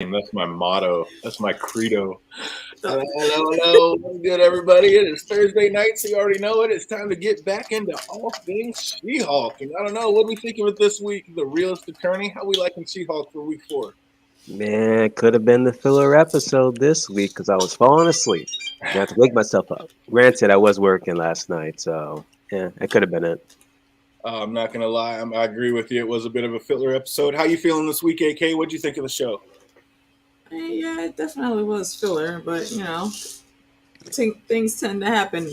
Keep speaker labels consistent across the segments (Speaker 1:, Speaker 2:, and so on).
Speaker 1: That's my motto. That's my credo. Hello. What's good, everybody? It is Thursday night, so you already know it. It's time to get back into all things She-Hulk. And I don't know, what are we thinking of this week? The realist attorney? How we liking She-Hulk for week 4?
Speaker 2: Man, it could have been the filler episode this week because I was falling asleep. I had to wake myself up. Granted, I was working last night, so yeah, it could have been it.
Speaker 1: I'm not going to lie. I agree with you. It was a bit of a filler episode. How you feeling this week, AK? What'd you think of the show?
Speaker 3: Yeah, it definitely was filler, but things tend to happen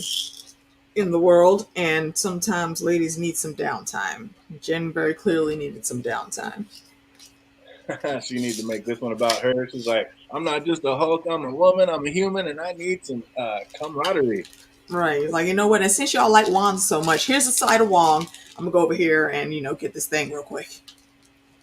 Speaker 3: in the world, and sometimes ladies need some downtime. Jen very clearly needed some downtime.
Speaker 1: She needs to make this one about her. She's like, I'm not just a Hulk. I'm a woman. I'm a human, and I need some camaraderie.
Speaker 3: Right, like, you know what? And since y'all like Wong so much, here's a side of Wong. I'm gonna go over here and get this thing real quick.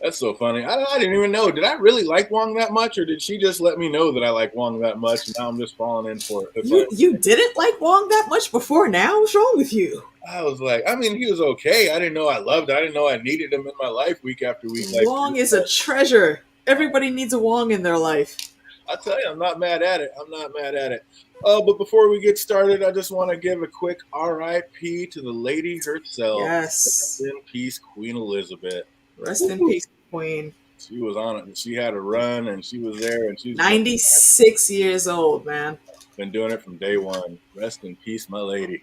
Speaker 1: That's so funny. I didn't even know. Did I really like Wong that much, or did she just let me know that I like Wong that much, and now I'm just falling in for it?
Speaker 3: You didn't like Wong that much before now? What's wrong with you?
Speaker 1: I was like, I mean, he was okay. I didn't know I loved it. I didn't know I needed him in my life week after week.
Speaker 3: Wong is a treasure. Everybody needs a Wong in their life.
Speaker 1: I tell you, I'm not mad at it. But before we get started, I just want to give a quick R.I.P. to the lady herself.
Speaker 3: Yes.
Speaker 1: Rest in peace, Queen Elizabeth.
Speaker 3: Rest in peace, Queen.
Speaker 1: She was on it. She had a run, and she was there, and she's
Speaker 3: 96 years old, man.
Speaker 1: Been doing it from day one. Rest in peace, my lady.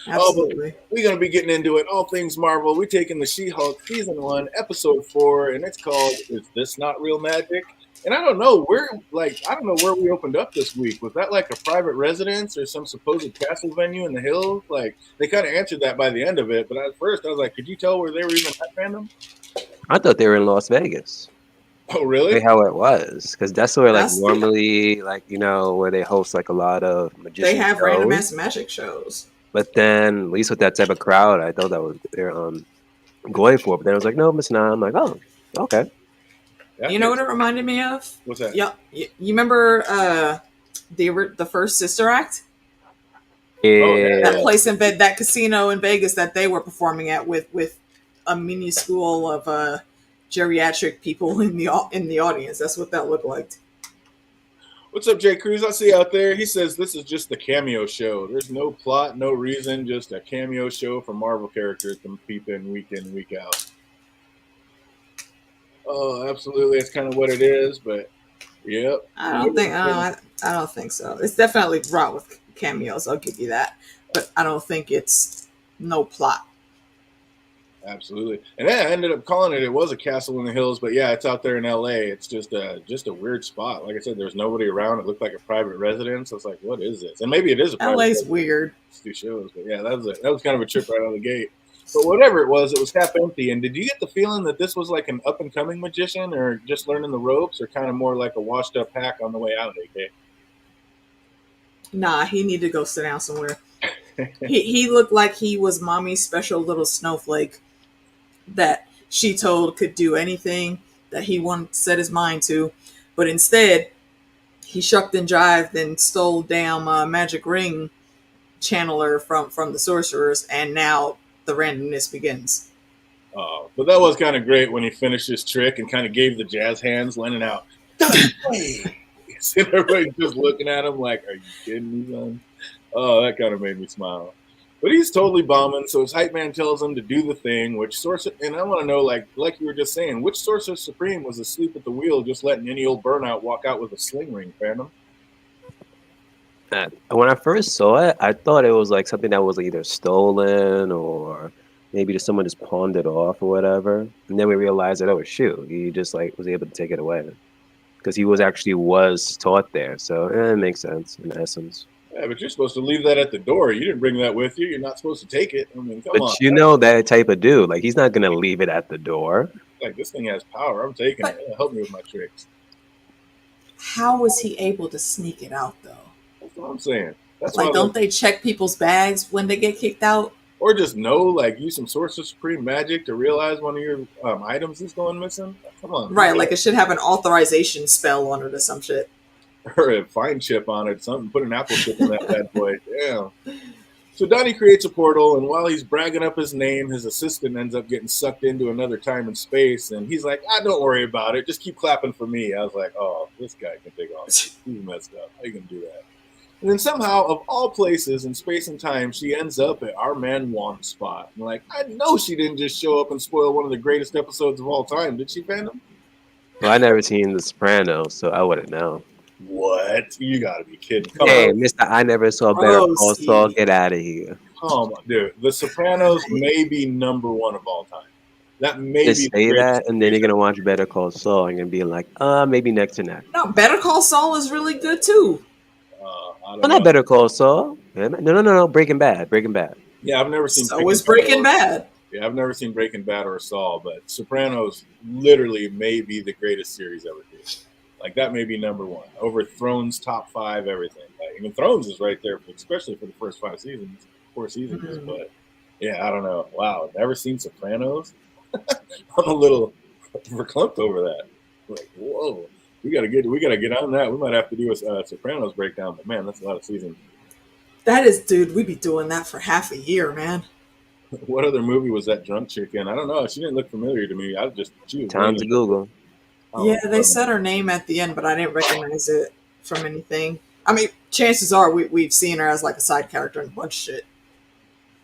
Speaker 3: Absolutely.
Speaker 1: We're going to be getting into it. All things Marvel. We're taking the She-Hulk Season 1, Episode 4, and it's called Is This Not Real Magic? And I don't know where we opened up this week. Was that like a private residence or some supposed castle venue in the hills? Like, they kind of answered that by the end of it. But at first, I was like, could you tell where they were even at random?
Speaker 2: I thought they were in Las Vegas.
Speaker 1: Oh, really?
Speaker 2: Like how it was, because that's where normally, where they host like a lot of magician
Speaker 3: They have
Speaker 2: shows.
Speaker 3: random ass magic shows.
Speaker 2: But then, at least with that type of crowd, I thought that was they're going for. But then I was like, no, it's not. I'm like, oh, okay.
Speaker 3: You know what it reminded me of?
Speaker 1: What's that?
Speaker 3: Yeah, you remember the first Sister Act?
Speaker 2: Yeah.
Speaker 3: That place in that casino in Vegas that they were performing at with a mini school of geriatric people in the audience. That's what that looked like.
Speaker 1: What's up, Jay Cruz? I see out there. He says this is just a cameo show. There's no plot, no reason, just a cameo show for Marvel characters to peep in, week out. Oh, absolutely. That's kind of what it is, but yep.
Speaker 3: I don't think so. It's definitely wrought with cameos. I'll give you that, but I don't think it's no plot.
Speaker 1: Absolutely. And then I ended up calling it was a castle in the hills, but yeah, it's out there in LA. It's just a weird spot. Like I said, there's nobody around. It looked like a private residence. I was like, what is this? And maybe it is a private
Speaker 3: LA's weird.
Speaker 1: Two shows, but yeah, that was kind of a trip right out of the gate. But whatever it was half empty. And did you get the feeling that this was like an up and coming magician, or just learning the ropes, or kind of more like a washed up hack on the way out, AK?
Speaker 3: Nah, he needed to go sit down somewhere. he looked like he was mommy's special little snowflake that she told could do anything that he wanted to set his mind to, but instead he shucked and jived and stole damn magic ring channeler from the sorcerers, and now the randomness begins.
Speaker 1: Oh, but that was kind of great when he finished his trick and kind of gave the jazz hands, lending out. Everybody's just looking at him like, are you kidding me, son? Oh, that kind of made me smile. But he's totally bombing, so his hype man tells him to do the thing, which Sorcerer... And I want to know, like you were just saying, which Sorcerer Supreme was asleep at the wheel just letting any old burnout walk out with a sling ring, fandom?
Speaker 2: When I first saw it, I thought it was like something that was either stolen or maybe just someone just pawned it off or whatever. And then we realized that, oh, shoot, he just like was able to take it away. Because he was taught there. So it makes sense in essence.
Speaker 1: Yeah, but you're supposed to leave that at the door. You didn't bring that with you. You're not supposed to take it. I mean, come on.
Speaker 2: But you know that type of dude. Like, he's not going to leave it at the door.
Speaker 1: Like, this thing has power. I'm taking it. It'll help me with my tricks.
Speaker 3: How was he able to sneak it out, though?
Speaker 1: That's what I'm saying. That's
Speaker 3: like, don't they check people's bags when they get kicked out?
Speaker 1: Or just know, like, use some Sorcerer Supreme magic to realize one of your items is going missing? Come on.
Speaker 3: Right, like it should have an authorization spell on it or some shit.
Speaker 1: Or a fine chip on it, something. Put an apple chip on that bad boy. Damn. So Donnie creates a portal, and while he's bragging up his name, his assistant ends up getting sucked into another time and space. And he's like, don't worry about it. Just keep clapping for me. I was like, oh, this guy can take all this. He's messed up. How you going to do that? And then somehow, of all places in space and time, she ends up at our man Juan's spot. I'm like, I know she didn't just show up and spoil one of the greatest episodes of all time. Did she, Phantom?
Speaker 2: Well, I never seen The Sopranos, so I wouldn't know.
Speaker 1: What? You got to be kidding. Come
Speaker 2: Hey,
Speaker 1: on.
Speaker 2: Mister, I never saw Better Call Saul. Get out of here.
Speaker 1: Come on, dude. The Sopranos may be number one of all time. That may
Speaker 2: Just
Speaker 1: be
Speaker 2: say that, and then you're gonna watch Better Call Saul, and you're gonna be like, maybe next to next.
Speaker 3: No, Better Call Saul is really good too.
Speaker 1: I don't
Speaker 2: Well,
Speaker 1: know.
Speaker 2: not Better Call Saul. No. Breaking Bad.
Speaker 1: Yeah, I've never seen.
Speaker 3: So is Breaking Bad.
Speaker 1: Yeah, I've never seen Breaking Bad or Saul, but Sopranos literally may be the greatest series ever created. Like that may be number one over Thrones, top 5, everything. Like, I mean, Thrones is right there, especially for the first 4 seasons. Mm-hmm. But yeah, I don't know. Wow, never seen Sopranos. I'm a little verklempt over that. Like, whoa, we gotta get on that. We might have to do a Sopranos breakdown, but man, that's a lot of seasons.
Speaker 3: That is, dude, we'd be doing that for half a year, man.
Speaker 1: What other movie was that drunk chick in? I don't know. She didn't look familiar to me.
Speaker 2: Time to Google.
Speaker 3: Yeah, they said her name at the end, but I didn't recognize it from anything. I mean, chances are we've seen her as like a side character in a bunch of shit.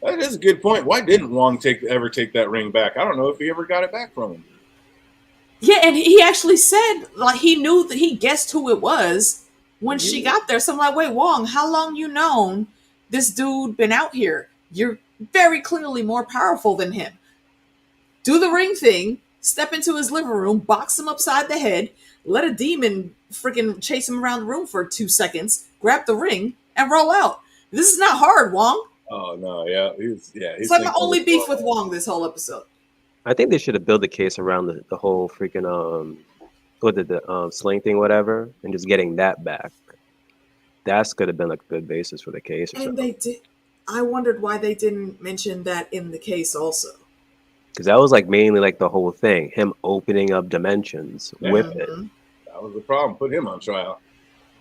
Speaker 1: That is a good point. Why didn't Wong ever take that ring back? I don't know if he ever got it back from him.
Speaker 3: Yeah, and he actually said, like, he knew that he guessed who it was when she got there. So I'm like, wait, Wong, how long you known this dude been out here? You're very clearly more powerful than him. Do the ring thing, step into his living room, box him upside the head, let a demon freaking chase him around the room for 2 seconds, grab the ring, and roll out. This is not hard, Wong.
Speaker 1: Oh, no, yeah.
Speaker 3: It's like my only beef with Wong this whole episode.
Speaker 2: I think they should have built a case around the whole freaking the sling thing, whatever, and just getting that back. That's could have been like a good basis for the case.
Speaker 3: And they did. I wondered why they didn't mention that in the case also.
Speaker 2: Because that was like mainly like the whole thing, him opening up dimensions with it.
Speaker 1: That was the problem. Put him on trial.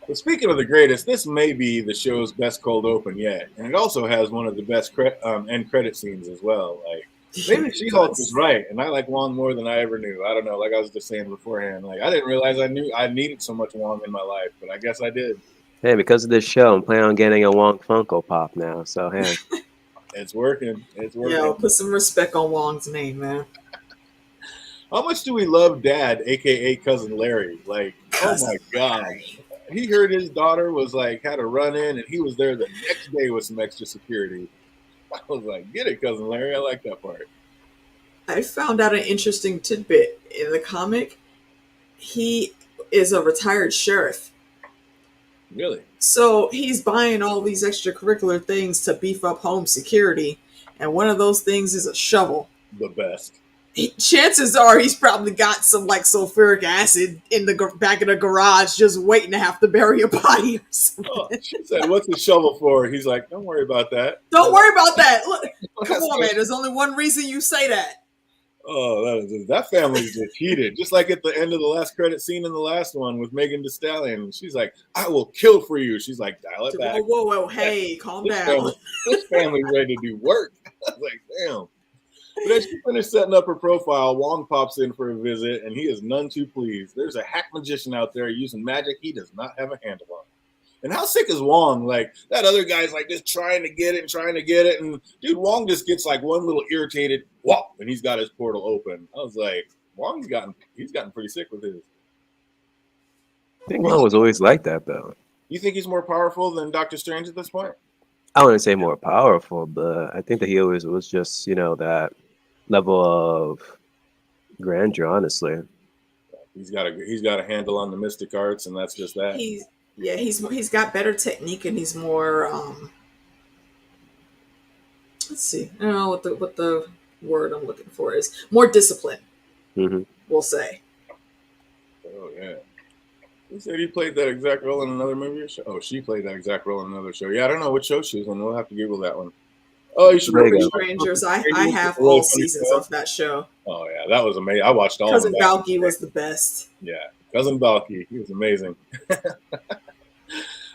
Speaker 1: But speaking of the greatest, this may be the show's best cold open yet, and it also has one of the best end credit scenes as well. Like maybe She-Hulk was right, and I like Wong more than I ever knew. I don't know. Like I was just saying beforehand, like I didn't realize I needed so much Wong in my life, but I guess I did.
Speaker 2: Hey, because of this show, I'm planning on getting a Wong Funko Pop now. So hey,
Speaker 1: it's working. It's working.
Speaker 3: Yo, put some respect on Wong's name, man.
Speaker 1: How much do we love Dad, aka Cousin Larry? Like, oh my God. He heard his daughter was like had a run in, and he was there the next day with some extra security. I was like, get it, Cousin Larry. I like that part.
Speaker 3: I found out an interesting tidbit in the comic. He is a retired sheriff.
Speaker 1: Really?
Speaker 3: So he's buying all these extracurricular things to beef up home security, and one of those things is a shovel.
Speaker 1: The best.
Speaker 3: Chances are he's probably got some like sulfuric acid in the back of the garage just waiting to have to bury a body or something.
Speaker 1: Oh, she said, what's the shovel for? He's like, don't worry about that.
Speaker 3: Don't worry about that. Look, come on, man. There's only one reason you say that.
Speaker 1: Oh, that family's just heated. Just like at the end of the last credit scene in the last one with Megan Thee Stallion. She's like, I will kill for you. She's like, dial it back.
Speaker 3: Whoa. Hey, calm down.
Speaker 1: This family's ready to do work. I was like, damn. But as she finished setting up her profile, Wong pops in for a visit, and he is none too pleased. There's a hack magician out there using magic he does not have a handle on. And how sick is Wong? Like, that other guy's like just trying to get it. And dude, Wong just gets like one little irritated whop, and he's got his portal open. I was like, Wong's gotten pretty sick with his.
Speaker 2: I think Wong was always like that, though.
Speaker 1: You think he's more powerful than Doctor Strange at this point?
Speaker 2: I wouldn't say more powerful, but I think that he always was just, that level of grandeur, honestly.
Speaker 1: He's got a handle on the mystic arts, and that's just that.
Speaker 3: He's got better technique, and he's more let's see. I don't know what the word I'm looking for is. More discipline.
Speaker 2: Mm-hmm.
Speaker 3: We'll say.
Speaker 1: Oh yeah. He said he played that exact role in another movie or show. Oh, she played that exact role in another show. Yeah, I don't know what show she was on. We'll have to Google that one. Oh, you should
Speaker 3: really Strangers. I have all seasons of that show.
Speaker 1: Oh yeah, that was amazing. I watched all.
Speaker 3: Cousin Balky was the best.
Speaker 1: Yeah, Cousin Balky, he was amazing.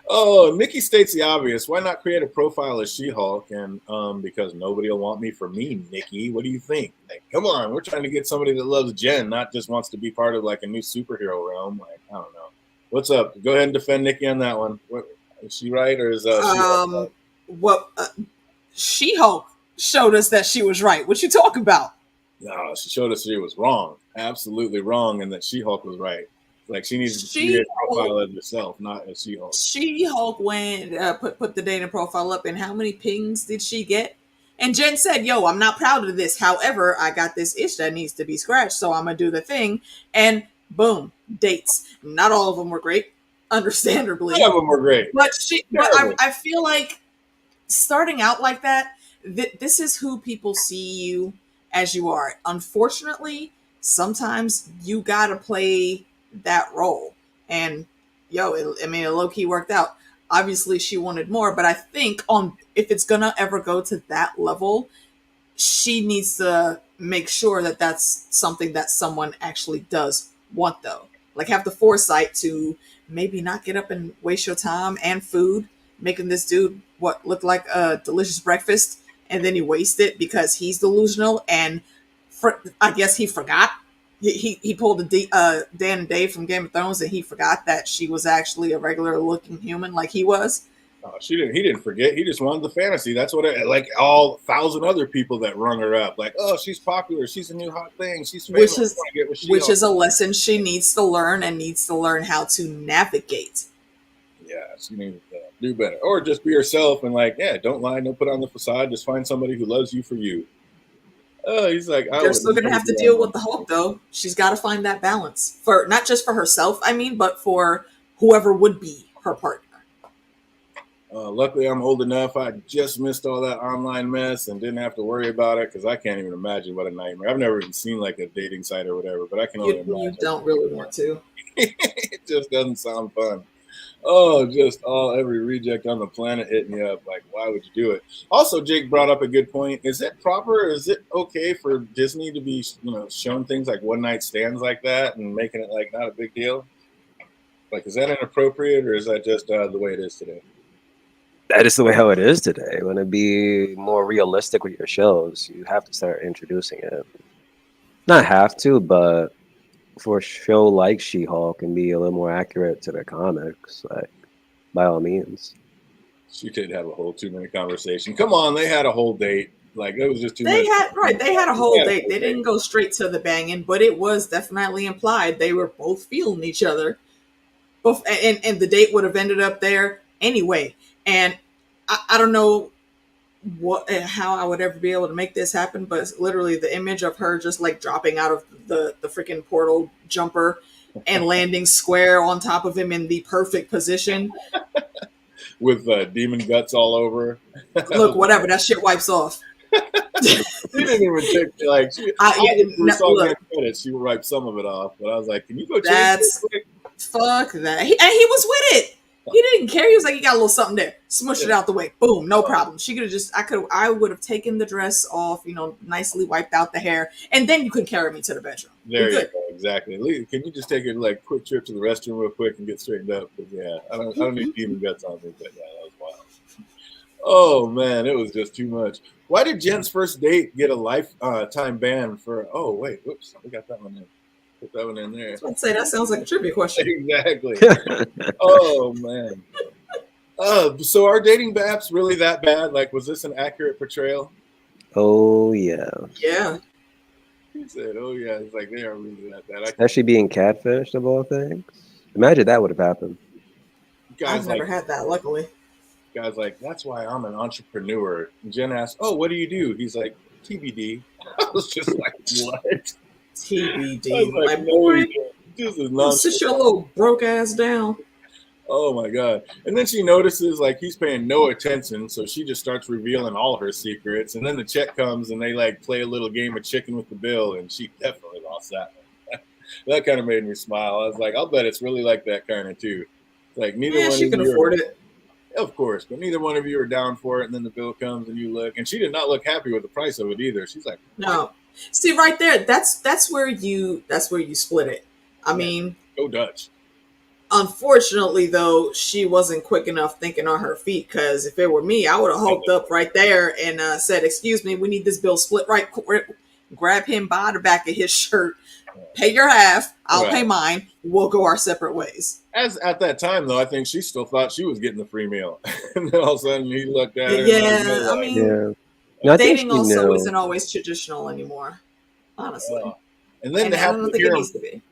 Speaker 1: Oh, Nikki states the obvious. Why not create a profile as She-Hulk? And because nobody will want me for me, Nikki. What do you think? Like, come on, we're trying to get somebody that loves Jen, not just wants to be part of like a new superhero realm. Like, I don't know. What's up? Go ahead and defend Nikki on that one. What, is she right or is She-Hulk right?
Speaker 3: What She-Hulk showed us that she was right. What you talking about?
Speaker 1: No, she showed us she was wrong, absolutely wrong, and that She-Hulk was right. Like she needs to create a profile
Speaker 3: She-Hulk
Speaker 1: as herself, not as She-Hulk.
Speaker 3: She-Hulk went put the dating profile up, and how many pings did she get? And Jen said, "Yo, I'm not proud of this. However, I got this itch that needs to be scratched, so I'm gonna do the thing." And boom, dates. Not all of them were great,
Speaker 1: None
Speaker 3: understandably,
Speaker 1: of them were great.
Speaker 3: but
Speaker 1: Terrible.
Speaker 3: I feel like starting out like that, this is who people see you as you are. Unfortunately, sometimes you gotta play that role. And yo, it low key worked out. Obviously, she wanted more, but I think on if it's gonna ever go to that level, she needs to make sure that that's something that someone actually does want, though. Like, have the foresight to maybe not get up and waste your time and food making this dude what looked like a delicious breakfast, and then you waste it because he's delusional and I guess he forgot. He pulled Dan and Dave from Game of Thrones, and he forgot that she was actually a regular looking human like he was.
Speaker 1: Oh, she didn't. He didn't forget. He just wanted the fantasy. That's what like all 1,000 other people that rung her up. Like, oh, she's popular. She's a new hot thing. She's famous.
Speaker 3: which is
Speaker 1: Get what
Speaker 3: which is a lesson she needs to learn, and needs to learn how to navigate.
Speaker 1: Yeah, she needs to do better, or just be herself and like, yeah, don't lie, don't put on the facade. Just find somebody who loves you for you. Oh, he's like, I
Speaker 3: They're
Speaker 1: would
Speaker 3: still gonna
Speaker 1: never
Speaker 3: have to
Speaker 1: do
Speaker 3: deal
Speaker 1: that.
Speaker 3: with the Hulk, though. She's got to find that balance for not just for herself, I mean, but for whoever would be her partner.
Speaker 1: Luckily, I'm old enough. I just missed all that online mess and didn't have to worry about it because I can't even imagine what a nightmare. I've never even seen like a dating site or whatever, but I can only
Speaker 3: You
Speaker 1: imagine.
Speaker 3: don't really want to.
Speaker 1: It just doesn't sound fun. Oh, just every reject on the planet hitting you up. Like, why would you do it? Also, Jake brought up a good point. Is it proper? Is it okay for Disney to be, shown things like one night stands like that and making it like not a big deal? Like, is that inappropriate or is that just the way it is today?
Speaker 2: That is the way how it is today. When it be more realistic with your shows, you have to start introducing it. Not have to, but for a show like She-Hulk and be a little more accurate to the comics, like by all means.
Speaker 1: She did have a whole 2 minute conversation. Come on, they had a whole date. Like it was just too
Speaker 3: They
Speaker 1: much.
Speaker 3: had right. They had a whole
Speaker 1: Yeah,
Speaker 3: date. They didn't go straight to the banging, but it was definitely implied they were both feeling each other. Both, and the date would have ended up there anyway. And I don't know how I would ever be able to make this happen, but it's literally the image of her just like dropping out of the freaking portal jumper and landing square on top of him in the perfect position.
Speaker 1: with demon guts all over.
Speaker 3: Look, whatever, that shit wipes off.
Speaker 1: She didn't even take like she. We saw
Speaker 3: Look,
Speaker 1: credits. She wiped some of it off, but I was like, "Can you go change this
Speaker 3: that's
Speaker 1: quick?"
Speaker 3: fuck that. And he was with it. He didn't care. He was like, he got a little something there. Smushed it out the way. Boom, no problem. She could have just, I would have taken the dress off, nicely wiped out the hair, and then you could carry me to the bedroom.
Speaker 1: There you go. Exactly. Can you just take a like quick trip to the restroom real quick and get straightened up? Because yeah, I don't need demon guts on me. But yeah, that was wild. Oh man, it was just too much. Why did Jen's first date get a lifetime ban for? Oh wait, whoops, we got that one in. Put that one in there.
Speaker 3: I was about to say that sounds like a trivia question.
Speaker 1: Exactly. Oh man. So are dating apps really that bad? Like, was this an accurate portrayal?
Speaker 2: Oh yeah.
Speaker 3: Yeah.
Speaker 1: He said, "Oh yeah." It's like they are really that bad.
Speaker 2: Especially being catfished of all things. Imagine that would have happened.
Speaker 3: I've never had that, luckily.
Speaker 1: Guy's like, "That's why I'm an entrepreneur." And Jen asked, "Oh, what do you do?" He's like, "TBD." I was just like, "What?"
Speaker 3: TBD.
Speaker 1: Like,
Speaker 3: my boy,
Speaker 1: this is nonsense.
Speaker 3: Sit your little broke ass down.
Speaker 1: Oh my god. And then she notices like he's paying no attention, so she just starts revealing all her secrets. And then the check comes and they like play a little game of chicken with the bill, and she definitely lost that one. That kind of made me smile. I was like, I'll bet it's really like that kind of too. Like neither one
Speaker 3: she
Speaker 1: of
Speaker 3: can
Speaker 1: you
Speaker 3: afford it.
Speaker 1: Of course, but neither one of you are down for it, and then the bill comes and you look, and she did not look happy with the price of it either. She's like,
Speaker 3: no. See right there, that's where you split it. I mean,
Speaker 1: go Dutch.
Speaker 3: Unfortunately, though, she wasn't quick enough thinking on her feet. Because if it were me, I would have hulked up right there and said, "Excuse me, we need this bill split right quick." Grab him by the back of his shirt. Pay your half. I'll pay mine. We'll go our separate ways.
Speaker 1: As at that time, though, I think she still thought she was getting the free meal, and then all of a sudden he looked at her.
Speaker 3: Yeah, I mean,
Speaker 2: No, I think
Speaker 3: dating
Speaker 2: she
Speaker 3: also
Speaker 2: knew.
Speaker 3: isn't always traditional anymore, honestly.
Speaker 1: And then to
Speaker 3: I
Speaker 1: have
Speaker 3: don't
Speaker 1: to
Speaker 3: think
Speaker 1: hear
Speaker 3: it
Speaker 1: him,
Speaker 3: needs to be.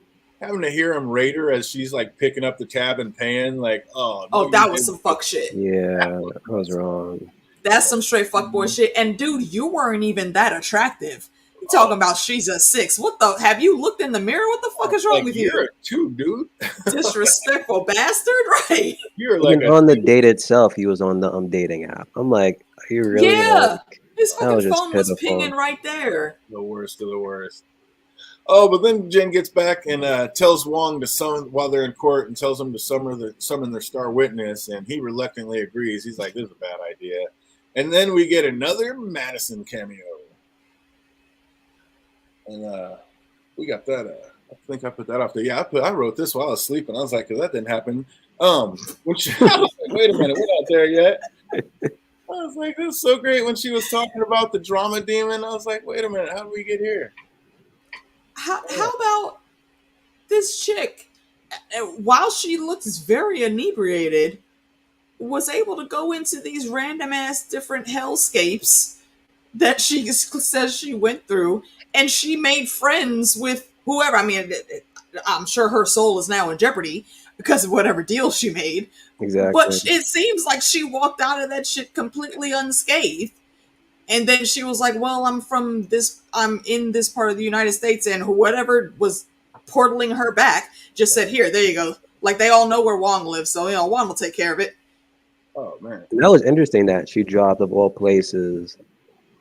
Speaker 1: having to hear him rate her as she's like picking up the tab and paying, like, oh, no,
Speaker 3: Oh,
Speaker 1: you
Speaker 3: that was
Speaker 1: didn't.
Speaker 3: some fuck shit.
Speaker 2: Yeah, I was wrong.
Speaker 3: That's some straight fuckboy shit. And dude, you weren't even that attractive. You talking about she's a 6? What the? Have you looked in the mirror? What the fuck is wrong
Speaker 1: Like,
Speaker 3: with
Speaker 1: you're
Speaker 3: you?
Speaker 1: a 2, dude.
Speaker 3: Disrespectful bastard, right?
Speaker 1: You're like
Speaker 2: Even on the date itself, he was on the dating app. I'm like, are you really
Speaker 3: Yeah, his
Speaker 2: that
Speaker 3: fucking
Speaker 2: was just
Speaker 3: phone was
Speaker 2: pitiful.
Speaker 3: pinging right there.
Speaker 1: the worst of the worst. Oh, but then Jen gets back and tells Wong to summon while they're in court and tells him to summon their star witness, and he reluctantly agrees. He's like, "This is a bad idea." And then we get another Madison cameo, and we got that. I think I put that off there. Yeah, I wrote this while I was sleeping. I was like, "That didn't happen." When she, I was like, "Wait a minute, we're not there yet." I was like, "This is so great." When she was talking about the drama demon, I was like, "Wait a minute, how did we get here?"
Speaker 3: How about this chick? While she looks very inebriated, was able to go into these random ass different hellscapes that she says she went through, and she made friends with whoever. I mean, I'm sure her soul is now in jeopardy because of whatever deal she made.
Speaker 2: Exactly.
Speaker 3: But it seems like she walked out of that shit completely unscathed. And then she was like, "Well, I'm in this part of the United States," and whatever was portaling her back just said, "Here, there you go." Like they all know where Wong lives, so Wong will take care of it.
Speaker 1: Oh man.
Speaker 2: And that was interesting that she dropped of all places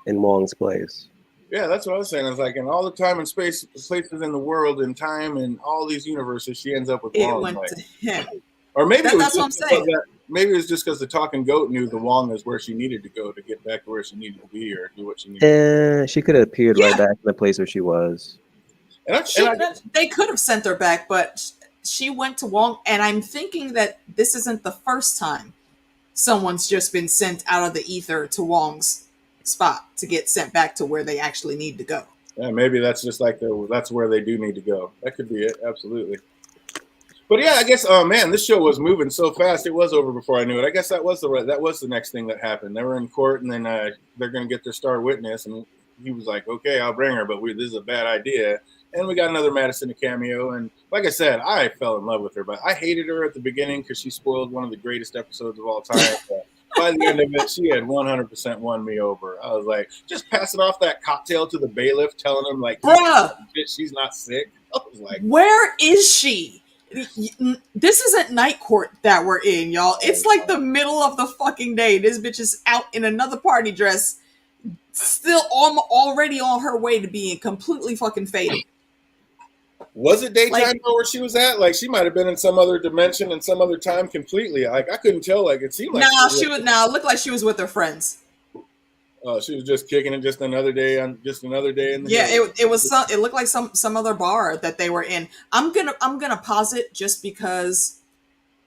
Speaker 2: in Wong's place.
Speaker 1: Yeah, that's what I was saying. It's like in all the time and space places in the world and time and all these universes, she ends up with
Speaker 3: It
Speaker 1: Wong.
Speaker 3: went
Speaker 1: Like,
Speaker 3: to him.
Speaker 1: or maybe it was
Speaker 3: That's what I'm
Speaker 1: just
Speaker 3: saying.
Speaker 1: maybe it was just because the talking goat knew the Wong is where she needed to go to get back to where she needed to be or do what she needed.
Speaker 2: And she could have appeared right
Speaker 3: Yeah.
Speaker 2: back in the place where she was.
Speaker 3: They could have sent her back, but she went to Wong, and I'm thinking that this isn't the first time someone's just been sent out of the ether to Wong's spot to get sent back to where they actually need to go.
Speaker 1: Yeah, maybe that's just like that's where they do need to go. That could be it. Absolutely. But yeah, I guess. Oh man, this show was moving so fast. It was over before I knew it. I guess that was the next thing that happened. They were in court, and then they're going to get their star witness, and he was like, "Okay, I'll bring her, but this is a bad idea." And we got another Madison cameo, and like I said, I fell in love with her, but I hated her at the beginning because she spoiled one of the greatest episodes of all time. But by the end of it, she had 100% won me over. I was like, just passing off that cocktail to the bailiff, telling him like,
Speaker 3: Bruh,
Speaker 1: she's not sick. I was like,
Speaker 3: where is she? This isn't night court that we're in, y'all. It's like the middle of the fucking day. This bitch is out in another party dress, still already on her way to being completely fucking faded.
Speaker 1: Was it daytime where she was at? Like she might have been in some other dimension and some other time completely. Like I couldn't tell. Like it seemed like
Speaker 3: it looked like she was with her friends.
Speaker 1: She was just kicking it. Just another day in the
Speaker 3: It looked like some other bar that they were in. I'm gonna pause it just because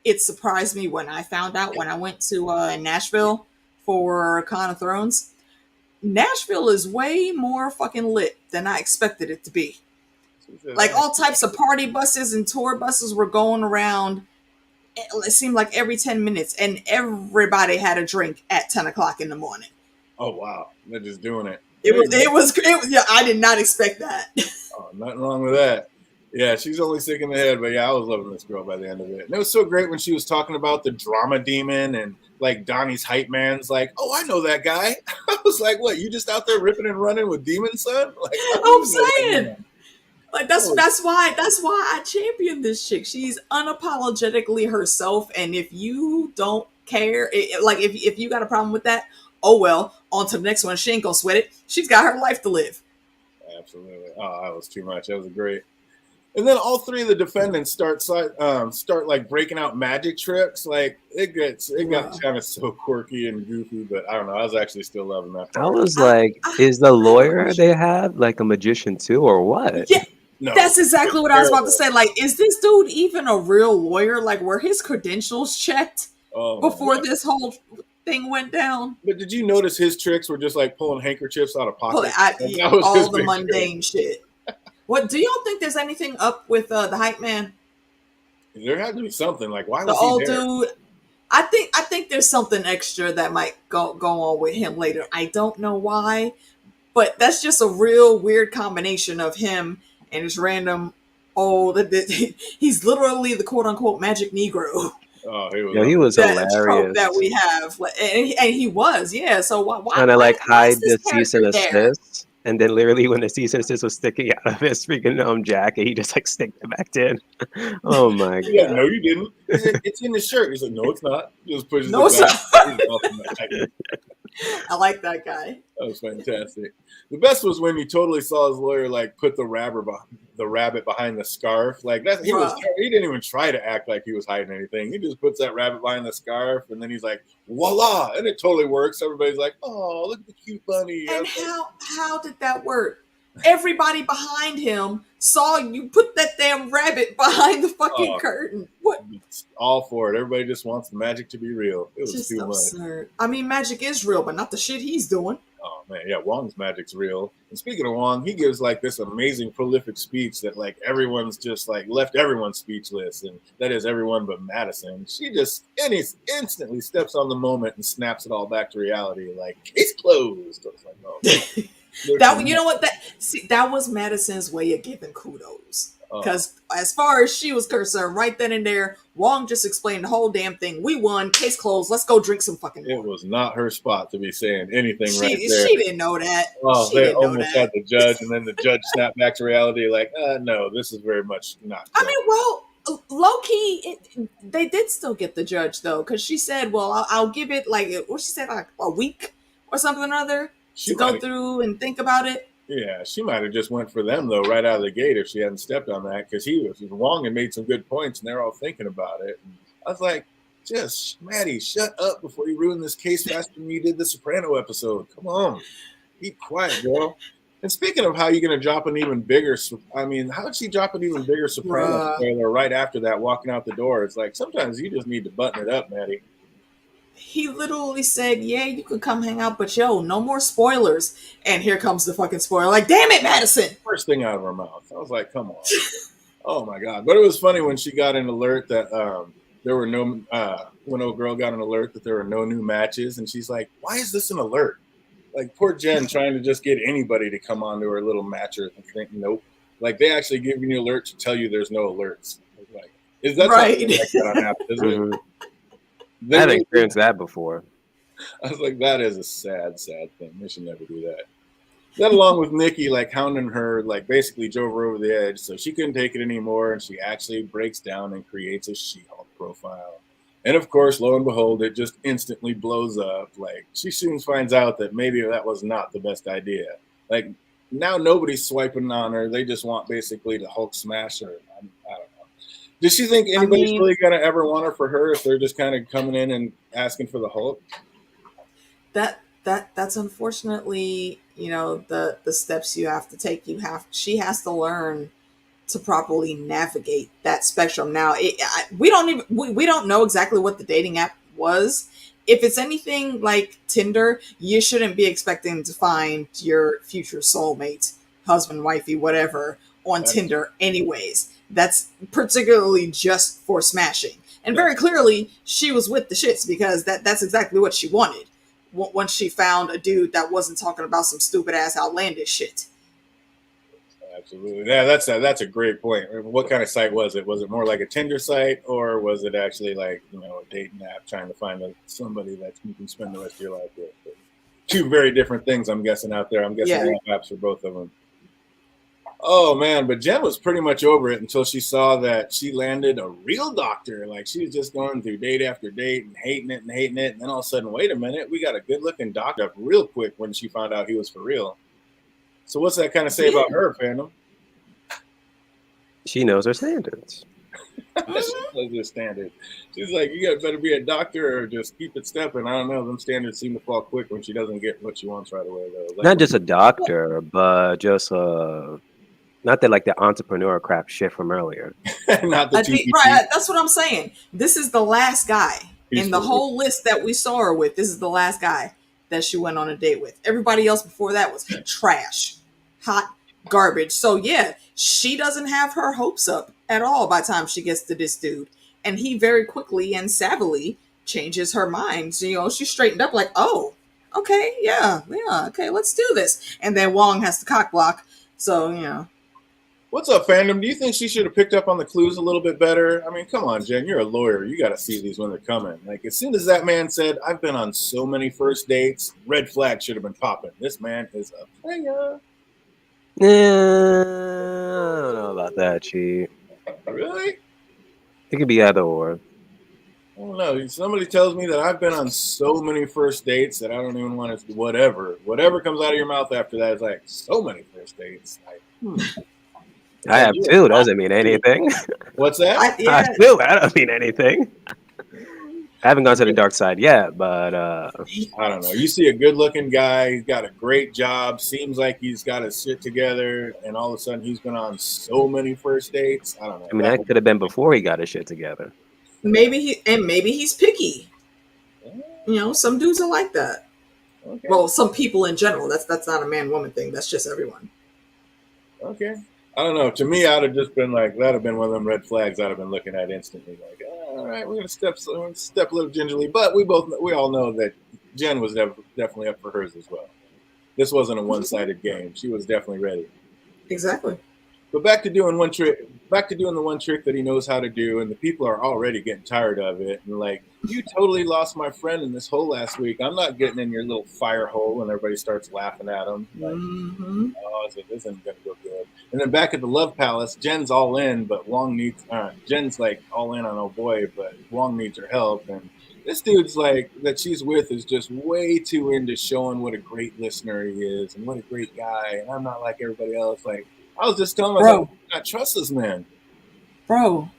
Speaker 3: it surprised me when I found out when I went to Nashville for Con of Thrones. Nashville is way more fucking lit than I expected it to be. Like all types of party buses and tour buses were going around. It seemed like every 10 minutes, and everybody had a drink at 10 o'clock in the morning.
Speaker 1: Oh wow, they're just doing it.
Speaker 3: It was yeah. I did not expect that.
Speaker 1: Oh, nothing wrong with that. Yeah, she's only sick in the head, but yeah, I was loving this girl by the end of it. And it was so great when she was talking about the drama demon and like Donnie's hype man's like, "Oh, I know that guy." I was like, "What? You just out there ripping and running with Demon Son?" Like,
Speaker 3: I'm saying. Like that's why I champion this chick. She's unapologetically herself, and if you don't care, if you got a problem with that, oh well. On to the next one. She ain't gonna sweat it. She's got her life to live.
Speaker 1: Absolutely. Oh, that was too much. That was great. And then all three of the defendants start like breaking out magic tricks. Like it got kind of so quirky and goofy, but I don't know. I was actually still loving that part.
Speaker 2: I was like, is the lawyer they have like a magician too, or what?
Speaker 3: Yeah.
Speaker 1: No,
Speaker 3: That's exactly what I was about to
Speaker 1: terrible.
Speaker 3: say. Like, is this dude even a real lawyer? Like, were his credentials checked
Speaker 1: Oh my
Speaker 3: before
Speaker 1: god!
Speaker 3: this whole thing went down?
Speaker 1: But did you notice his tricks were just like pulling handkerchiefs out of
Speaker 3: Well,
Speaker 1: pockets? Like, that was his
Speaker 3: all the
Speaker 1: big trick.
Speaker 3: mundane shit. What do y'all think? There's anything up with the hype man,
Speaker 1: There had to be something. Like, why
Speaker 3: the
Speaker 1: was he
Speaker 3: old
Speaker 1: there?
Speaker 3: dude? I think there's something extra that might go on with him later. I don't know why, but that's just a real weird combination of him and his random old. He's literally the quote unquote magic Negro.
Speaker 1: Oh, he was
Speaker 2: Yo, he was
Speaker 3: That trope that
Speaker 2: hilarious.
Speaker 3: we have, and he was, yeah. So
Speaker 2: Trying to like
Speaker 3: why is
Speaker 2: hide
Speaker 3: this
Speaker 2: the cease
Speaker 3: character
Speaker 2: and
Speaker 3: there?
Speaker 2: assist, and then literally when the cease and assist was sticking out of his freaking jacket, he just like sticked it back in. Oh my
Speaker 1: He's like,
Speaker 2: god!
Speaker 1: no, you didn't. He said, it's in the shirt. He's like, no, it's not. He just pushes
Speaker 3: No,
Speaker 1: it
Speaker 3: sir.
Speaker 1: back. He's awesome.
Speaker 3: I like that guy.
Speaker 1: That was fantastic. The best was when you totally saw his lawyer like put the rabbit behind the scarf. Like that,
Speaker 3: Bruh.
Speaker 1: he didn't even try to act like he was hiding anything. He just puts that rabbit behind the scarf, and then he's like, voila, and it totally works. Everybody's like, oh, look at the cute bunny.
Speaker 3: And how did that work? Everybody behind him saw you put that damn rabbit behind the fucking
Speaker 1: Oh,
Speaker 3: curtain. What?
Speaker 1: it's all for it. Everybody just wants the magic to be real. It was
Speaker 3: Just
Speaker 1: too much.
Speaker 3: absurd. I mean, magic is real, but not the shit he's doing.
Speaker 1: Oh man, yeah, Wong's magic's real. And speaking of Wong, he gives like this amazing prolific speech that like everyone's just like left everyone speechless, and that is everyone but Madison. She just instantly steps on the moment and snaps it all back to reality, like case closed. I was like, oh,
Speaker 3: That, you know what, that was Madison's way of giving kudos. Because as far as she was concerned, right then and there, Wong just explained the whole damn thing. We won, case closed. Let's go drink some fucking water.
Speaker 1: it was not her spot to be saying anything right there.
Speaker 3: She didn't know that.
Speaker 1: Oh,
Speaker 3: She
Speaker 1: they
Speaker 3: didn't know
Speaker 1: almost
Speaker 3: that.
Speaker 1: had the judge, and then the judge snapped back to reality, like, no, this is very much not.
Speaker 3: I mean, well, low key, they did still get the judge though, because she said, "Well, I'll give it like what she said, like a week or something or other to go through and think about it."
Speaker 1: Yeah, she might have just went for them though right out of the gate if she hadn't stepped on that, because he was wrong and made some good points, and they're all thinking about it. And I was like, just Maddie, shut up before you ruin this case faster than you did the Soprano episode. Come on, be quiet, girl. And speaking of how you're going to drop an even bigger, I mean, how did she drop an even bigger Soprano spoiler right after that, walking out the door? It's like sometimes you just need to button it up, Maddie.
Speaker 3: He literally said, "Yeah, you could come hang out, but yo, no more spoilers." And here comes the fucking spoiler. Like, damn it, Madison!
Speaker 1: First thing out of her mouth. I was like, come on. Oh my god! But it was funny when she got an alert that there were no. When old girl got an alert that there were no new matches, and she's like, "Why is this an alert?" Like poor Jen trying to just get anybody to come onto her little matcher and think, nope. Like they actually give you an alert to tell you there's no alerts. Like, is that
Speaker 3: right?
Speaker 1: Like that on app, is it?
Speaker 2: I haven't experienced that before.
Speaker 1: I was like, that is a sad, sad thing. They should never do that. Then along with Nikki, like hounding her, like basically drove her over the edge, so she couldn't take it anymore, and she actually breaks down and creates a She-Hulk profile. And of course, lo and behold, it just instantly blows up. Like she soon finds out that maybe that was not the best idea. Like now nobody's swiping on her; they just want basically to Hulk smash her. I don't know. Does she think anybody's really gonna ever want her for her if they're just kind of coming in and asking for the Hulk?
Speaker 3: That's unfortunately, you know, the steps you have to take. She has to learn to properly navigate that spectrum. Now, we don't know exactly what the dating app was. If it's anything like Tinder, you shouldn't be expecting to find your future soulmate, husband, wifey, whatever, on Tinder anyways. That's particularly just for smashing. And very clearly, she was with the shits because that's exactly what she wanted. Once she found a dude that wasn't talking about some stupid ass outlandish shit.
Speaker 1: Absolutely. Yeah, that's a great point. What kind of site was it? Was it more like a Tinder site, or was it actually like, you know, a dating app trying to find somebody that you can spend the rest of your life with? But two very different things, I'm guessing, out there. I'm guessing they have apps for both of them. Oh man, but Jen was pretty much over it until she saw that she landed a real doctor. Like she was just going through date after date and hating it. And then all of a sudden, wait a minute, we got a good looking doctor real quick when she found out he was for real. So what's that kind of say about her, fandom?
Speaker 2: She knows her standards.
Speaker 1: She knows her standards. She's like, you better be a doctor or just keep it stepping. I don't know. Them standards seem to fall quick when she doesn't get what she wants right away, though. Like,
Speaker 2: not just a doctor, but just a Not that like the entrepreneur crap shit from earlier.
Speaker 1: Not the
Speaker 3: I think
Speaker 1: TPT.
Speaker 3: right. That's what I'm saying. This is the last guy in the
Speaker 1: Peaceful.
Speaker 3: whole list that we saw her with. This is the last guy that she went on a date with. Everybody else before that was trash, hot garbage. So yeah, she doesn't have her hopes up at all by the time she gets to this dude, and he very quickly and savvily changes her mind. So, she straightened up like, oh, okay, yeah, okay, let's do this. And then Wong has to cock block. So.
Speaker 1: What's up, fandom? Do you think she should have picked up on the clues a little bit better? I mean, come on, Jen, you're a lawyer. You got to see these when they're coming. Like, as soon as that man said, I've been on so many first dates, red flag should have been popping. This man is a player.
Speaker 2: I don't know about that, Chi.
Speaker 1: Really?
Speaker 2: It could be either or.
Speaker 1: I don't know. Somebody tells me that I've been on so many first dates that I don't even want to, whatever. Whatever comes out of your mouth after that is like, so many first dates.
Speaker 2: I have two. Doesn't mean anything.
Speaker 1: What's that?
Speaker 2: I have two. I don't mean anything. I haven't gone to the dark side yet, but
Speaker 1: I don't know. You see a good-looking guy, he's got a great job, seems like he's got his shit together, and all of a sudden he's been on so many first dates. I don't know.
Speaker 2: I mean, that could have been before he got his shit together.
Speaker 3: Maybe he's picky. Some dudes are like that.
Speaker 1: Okay.
Speaker 3: Well, some people in general. That's not a man-woman thing. That's just everyone.
Speaker 1: Okay. I don't know. To me, I'd have just been like, that'd have been one of them red flags I'd have been looking at instantly. Like, all right, we're gonna step a little gingerly, but we all know that Jen was definitely up for hers as well. This wasn't a one-sided game. She was definitely ready.
Speaker 3: Exactly.
Speaker 1: But back to doing the one trick that he knows how to do, and the people are already getting tired of it. And like, you totally lost my friend in this hole last week. I'm not getting in your little fire hole, and everybody starts laughing at him. Like, oh, so this isn't gonna go good. And then back at the Love Palace, Jen's all in, but Jen's like all in on oh boy, but Wong needs her help. And this dude's like that she's with is just way too into showing what a great listener he is and what a great guy. And I'm not like everybody else. Like, I was just telling myself, I trust this man.
Speaker 3: Bro,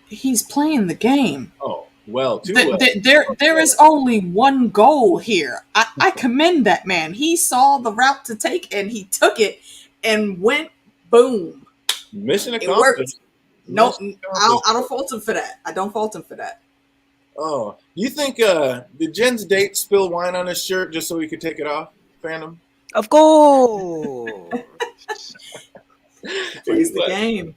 Speaker 3: he's playing the game.
Speaker 1: Oh, well,
Speaker 3: There is only one goal here. I commend that man. He saw the route to take and he took it and went boom.
Speaker 1: Mission accomplished.
Speaker 3: No, I don't fault him for that. I don't fault him for that.
Speaker 1: Oh, you think did Jen's date spill wine on his shirt just so he could take it off, Phantom?
Speaker 2: Of course.
Speaker 3: Plays the game.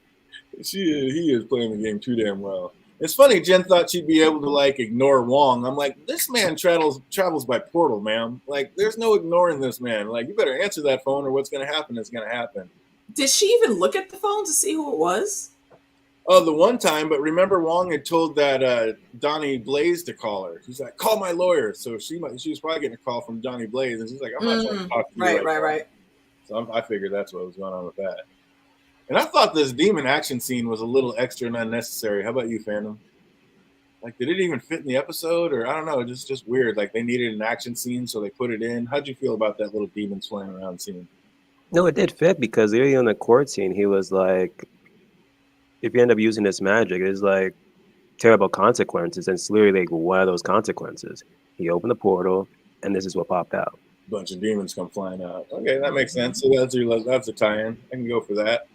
Speaker 1: He is playing the game too damn well. It's funny, Jen thought she'd be able to like ignore Wong. I'm like, this man travels by portal, man. Like, there's no ignoring this man. Like, you better answer that phone or what's gonna happen is gonna happen.
Speaker 3: Did she even look at the phone to see who it was?
Speaker 1: Oh, the one time, but remember Wong had told that Donnie Blaze to call her. She's like, call my lawyer. So she was probably getting a call from Donnie Blaze, and she's like, I'm not trying to talk to you. Right. So I figured that's what was going on with that. And I thought this demon action scene was a little extra and unnecessary. How about you, Phantom? Like, did it even fit in the episode? Or I don't know, just weird. Like, they needed an action scene, so they put it in. How'd you feel about that little demon flying around scene?
Speaker 2: No, it did fit because early in the court scene, he was like, if you end up using this magic, it's like terrible consequences. And it's literally like one of those consequences. He opened the portal, and this is what popped out.
Speaker 1: A bunch of demons come flying out. Okay, that makes sense. So that's a tie-in. I can go for that.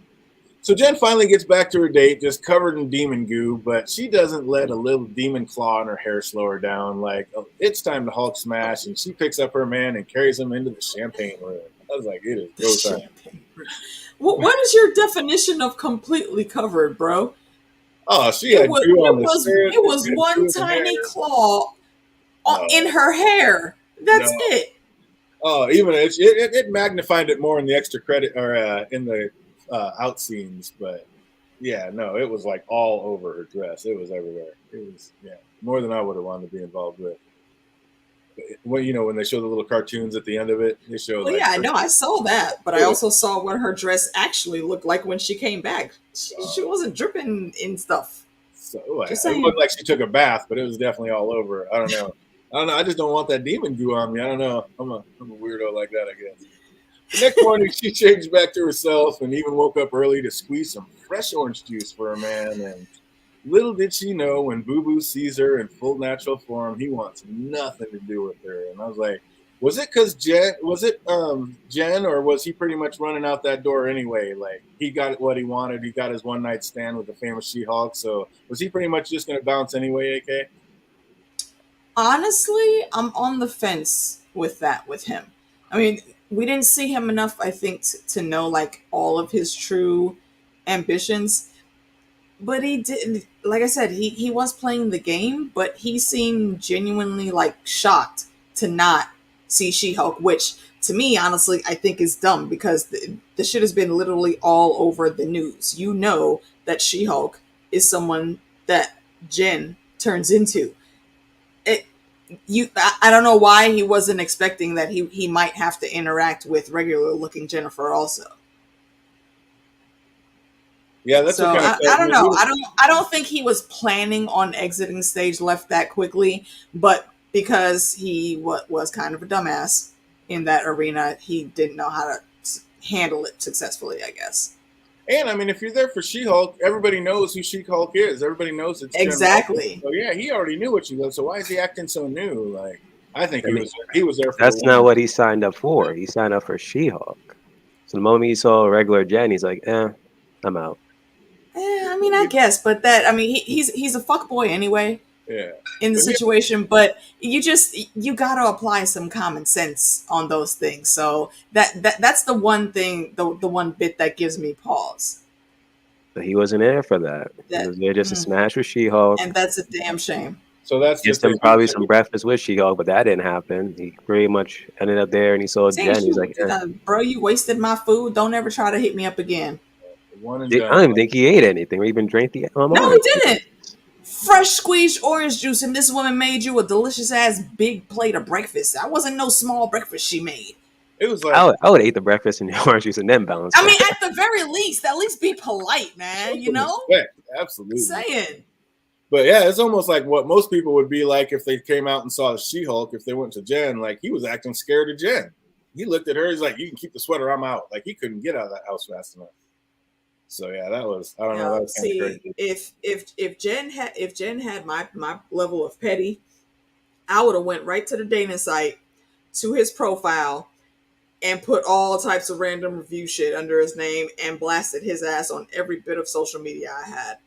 Speaker 1: So Jen finally gets back to her date, just covered in demon goo, but she doesn't let a little demon claw in her hair slow her down. Like, oh, it's time to Hulk smash, and she picks up her man and carries him into the champagne room. I was like, it is go time.
Speaker 3: What is your definition of completely covered, bro?
Speaker 1: Oh, she had goo on the shirt.
Speaker 3: It was one tiny claw in her hair. That's it.
Speaker 1: Oh, even it magnified it more in the extra credit or in the out scenes, but yeah, no, it was like all over her dress. It was everywhere. It was more than I would have wanted to be involved with. Well, when they show the little cartoons at the end of it, they show.
Speaker 3: Well, I know, I saw that, but I also saw what her dress actually looked like when she came back. She wasn't dripping in stuff.
Speaker 1: So it looked like she took a bath, but it was definitely all over. I don't know. I just don't want that demon goo on me. I don't know. I'm a weirdo like that, I guess. The next morning, she changed back to herself and even woke up early to squeeze some fresh orange juice for her man. And little did she know, when Boo Boo sees her in full natural form, he wants nothing to do with her. And I was like, Was it because Jen? Was it Jen, or was he pretty much running out that door anyway? Like he got what he wanted. He got his one night stand with the famous She-Hulk. So was he pretty much just going to bounce anyway? AK.
Speaker 3: Honestly, I'm on the fence with that with him. I mean, we didn't see him enough, I think, to know like all of his true ambitions. But he did, like I said, he was playing the game, but he seemed genuinely like shocked to not see She-Hulk, which to me, honestly, I think is dumb because the shit has been literally all over the news. You know that She-Hulk is someone that Jen turns into. It, I don't know why he wasn't expecting that he might have to interact with regular looking Jennifer also.
Speaker 1: Yeah, that's what
Speaker 3: So
Speaker 1: kind of
Speaker 3: I
Speaker 1: felt
Speaker 3: don't
Speaker 1: me.
Speaker 3: know. I don't think he was planning on exiting stage left that quickly, but because he was kind of a dumbass in that arena, he didn't know how to handle it successfully, I guess.
Speaker 1: And I mean, if you're there for She-Hulk, everybody knows who She-Hulk is. Everybody knows it's Jen Walker.
Speaker 3: Exactly.
Speaker 1: So yeah, he already knew what she was. So why is he acting so new? Like I think he was there for the
Speaker 2: That's not
Speaker 1: one.
Speaker 2: what he signed up for. He signed up for She-Hulk. So the moment he saw a regular Jen, he's like, I'm out.
Speaker 3: I mean, I guess, but that I mean, he's a fuck boy anyway.
Speaker 1: Yeah.
Speaker 3: In the
Speaker 1: But
Speaker 3: situation, but you got to apply some common sense on those things. So that's the one thing, the one bit that gives me pause.
Speaker 2: But he wasn't there for that. He
Speaker 3: That
Speaker 2: was there just to smash with She-Hulk.
Speaker 3: and that's a damn shame.
Speaker 1: So that's
Speaker 2: Get
Speaker 1: just it.
Speaker 2: some probably some breakfast with She-Hulk, but that didn't happen. He pretty much ended up there, and he saw
Speaker 3: Saying
Speaker 2: Jen. He's like,
Speaker 3: bro, you wasted my food. Don't ever try to hit me up again.
Speaker 1: One and
Speaker 2: I
Speaker 1: done.
Speaker 2: don't even think he ate anything or even drank the
Speaker 3: No, he
Speaker 2: orange.
Speaker 3: didn't. Fresh squeezed orange juice, and this woman made you a delicious ass big plate of breakfast. That wasn't no small breakfast she made.
Speaker 1: It was like
Speaker 2: I would eat the breakfast and the orange juice and then balance.
Speaker 3: I mean, at the very least, at least be polite, man. You know,
Speaker 1: respect. Absolutely.
Speaker 3: saying.
Speaker 1: But yeah, it's almost like what most people would be like if they came out and saw the She-Hulk. If they went to Jen, like he was acting scared of Jen. He looked at her. He's like, "You can keep the sweater. I'm out." Like he couldn't get out of that house fast enough. So yeah, that was I don't know. That was kind of crazy.
Speaker 3: If Jen had my level of petty, I would have went right to the dating site, to his profile, and put all types of random review shit under his name and blasted his ass on every bit of social media I had.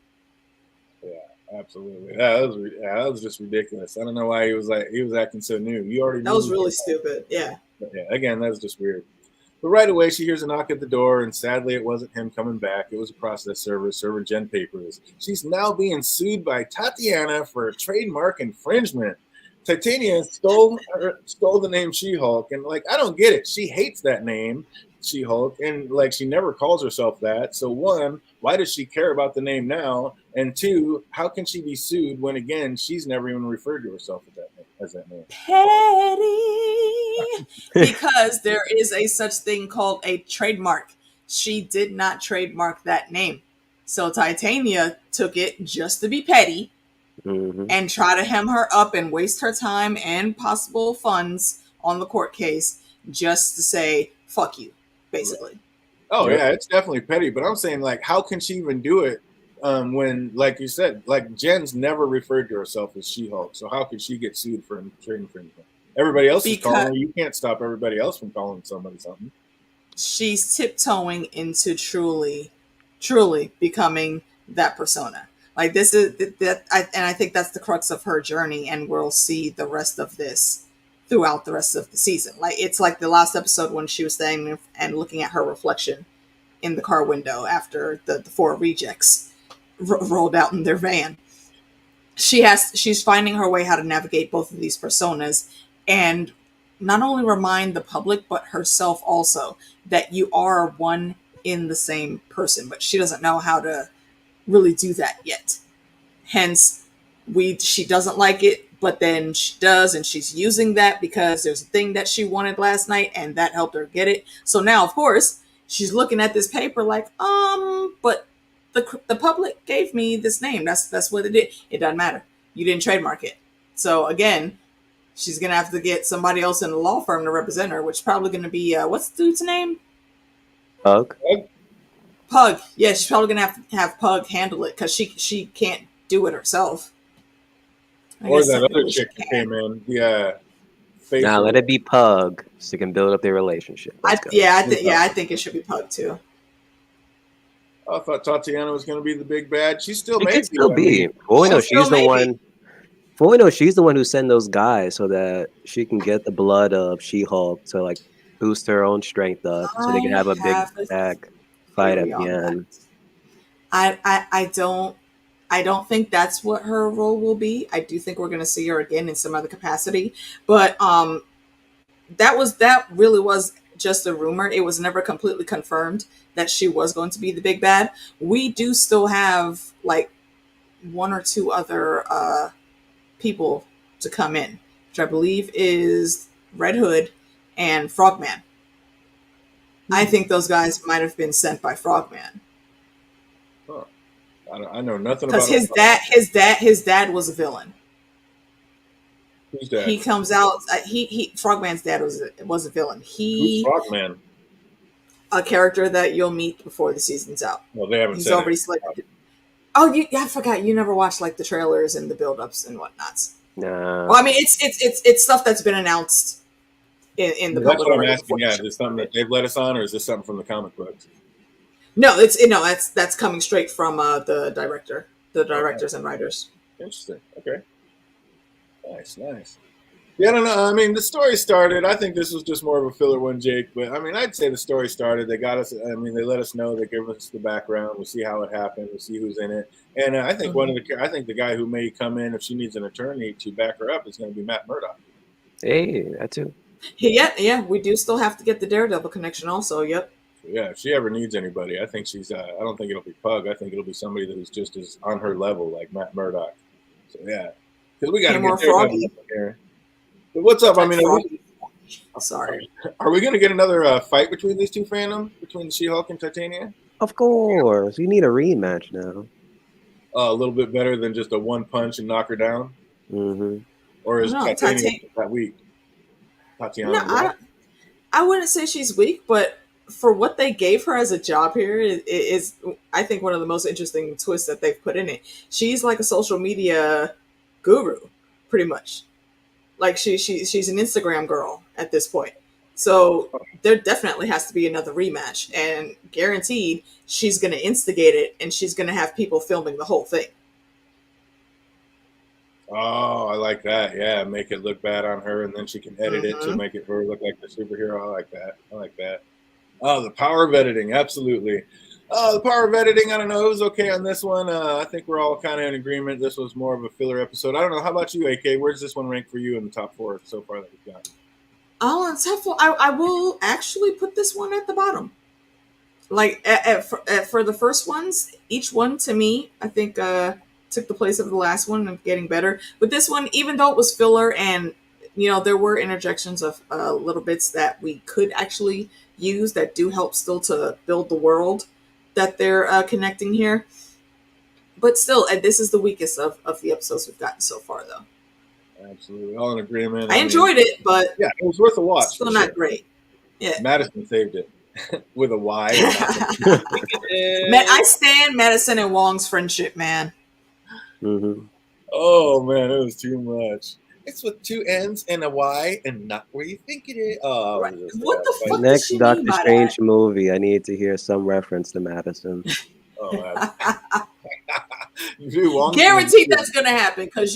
Speaker 1: Yeah, absolutely. That was just ridiculous. I don't know why he was acting so new. You already
Speaker 3: That
Speaker 1: knew
Speaker 3: was really stupid. Yeah.
Speaker 1: But yeah, again, that's just weird. But right away, she hears a knock at the door, and sadly, it wasn't him coming back. It was a process server serving Jen papers. She's now being sued by Tatiana for trademark infringement. Titania stole the name She-Hulk, and like I don't get it. She hates that name, She-Hulk, and like she never calls herself that. So one, why does she care about the name now? And two, how can she be sued when again she's never even referred to herself as that name?
Speaker 3: Petty. Because there is a such thing called a trademark. She did not trademark that name. So Titania took it just to be petty and try to hem her up and waste her time and possible funds on the court case just to say, fuck you, basically.
Speaker 1: Oh yeah, it's definitely petty. But I'm saying like, how can she even do it when, like you said, like Jen's never referred to herself as She-Hulk. So how could she get sued for trade infringement? Everybody else is calling her. You can't stop everybody else from calling somebody something.
Speaker 3: She's tiptoeing into truly becoming that persona. Like this is that, and I think that's the crux of her journey, and we'll see the rest of this throughout the rest of the season. Like it's like the last episode when she was staying and looking at her reflection in the car window after the four rejects rolled out in their van. She's finding her way how to navigate both of these personas and not only remind the public but herself also that you are one in the same person, but she doesn't know how to really do that yet. Hence, she doesn't like it, but then she does, and she's using that because there's a thing that she wanted last night, and that helped her get it. So now, of course, she's looking at this paper like, but the public gave me this name. That's what it did. It doesn't matter. You didn't trademark it. So again, she's gonna have to get somebody else in the law firm to represent her, which is probably gonna be what's the dude's name?
Speaker 2: Pug.
Speaker 3: Pug. Yeah, she's probably gonna have to have Pug handle it because she can't do it herself.
Speaker 1: Or that other chick that came in,
Speaker 2: Now let it be Pug so they can build up their relationship. Let's go.
Speaker 3: I think it should be Pug too.
Speaker 1: I thought Tatiana was going to be the big bad. She still
Speaker 2: It
Speaker 1: may
Speaker 2: could still be.
Speaker 1: I mean,
Speaker 2: She's the one. For we know, she's the one who sent those guys so that she can get the blood of She-Hulk to like boost her own strength up, so they can have a big bag fight at the end.
Speaker 3: I don't think that's what her role will be. I do think we're going to see her again in some other capacity, but that really was just a rumor. It was never completely confirmed that she was going to be the big bad. We do still have like one or two other people to come in, which I believe is Red Hood and Frogman. I think those guys might have been sent by Frogman.
Speaker 1: Huh. I know nothing about
Speaker 3: because his dad was a villain.
Speaker 1: Who's dad?
Speaker 3: He comes out. Frogman's dad was a villain.
Speaker 1: Who's Frogman?
Speaker 3: A character that you'll meet before the season's out.
Speaker 1: Well, they haven't.
Speaker 3: He's already selected. Oh, I forgot. You never watched like the trailers and the build-ups and whatnots.
Speaker 2: No.
Speaker 3: Well, I mean, it's stuff that's been announced in the public.
Speaker 1: That's what I'm asking. Yeah, is this something that they've let us on, or is this something from the comic books?
Speaker 3: No, that's coming straight from the directors and writers.
Speaker 1: Interesting. Okay. Nice. Yeah, I don't know. I mean, the story started. I think this was just more of a filler one, Jake. But I mean, I'd say the story started. They got us. I mean, they let us know. They gave us the background. We see how it happened. We see who's in it. And I think I think the guy who may come in if she needs an attorney to back her up is going to be Matt Murdock.
Speaker 2: Hey, that too.
Speaker 3: Yeah. We do still have to get the Daredevil connection, also. Yep.
Speaker 1: Yeah, if she ever needs anybody, I think she's. I don't think it'll be Pug. I think it'll be somebody who's just as on her level, like Matt Murdock. So yeah, because we got to get Daredevil here. But what's up? I mean,
Speaker 3: sorry.
Speaker 1: Are we going to get another fight between these two fandoms, between She-Hulk and Titania?
Speaker 2: Of course, you need a rematch now.
Speaker 1: A little bit better than just a one punch and knock her down.
Speaker 2: Mm-hmm.
Speaker 1: Or is Titania that weak? Tatiana.
Speaker 3: No, I wouldn't say she's weak, but for what they gave her as a job here is I think one of the most interesting twists that they've put in it. She's like a social media guru, pretty much. Like she's an Instagram girl at this point. So there definitely has to be another rematch, and guaranteed she's going to instigate it, and she's going to have people filming the whole thing.
Speaker 1: Oh, I like that. Yeah, make it look bad on her, and then she can edit it to make it her look like the superhero. I like that. Oh, the power of editing. Absolutely. The power of editing, I don't know. It was okay on this one. I think we're all kind of in agreement. This was more of a filler episode. I don't know. How about you, AK? Where's this one rank for you in the top 4 so far that we've got?
Speaker 3: Oh, on top 4, I will actually put this one at the bottom. Like, for the first ones, each one to me, I think took the place of the last one of getting better. But this one, even though it was filler and, there were interjections of little bits that we could actually use that do help still to build the world that they're connecting here. But still, this is the weakest of the episodes we've gotten so far, though.
Speaker 1: Absolutely. All in agreement.
Speaker 3: I enjoyed it, but
Speaker 1: yeah, it was worth a watch.
Speaker 3: Still not great. Yeah.
Speaker 1: Madison saved it with a Y.
Speaker 3: I stand Madison and Wong's friendship, man.
Speaker 2: Mm-hmm.
Speaker 1: Oh, man, it was too much. It's with 2 N's and a Y and not where you think it is. Oh,
Speaker 3: right. What the fuck?
Speaker 2: Next Doctor Strange movie, I need to hear some reference to Madison.
Speaker 3: Guaranteed that's going to happen because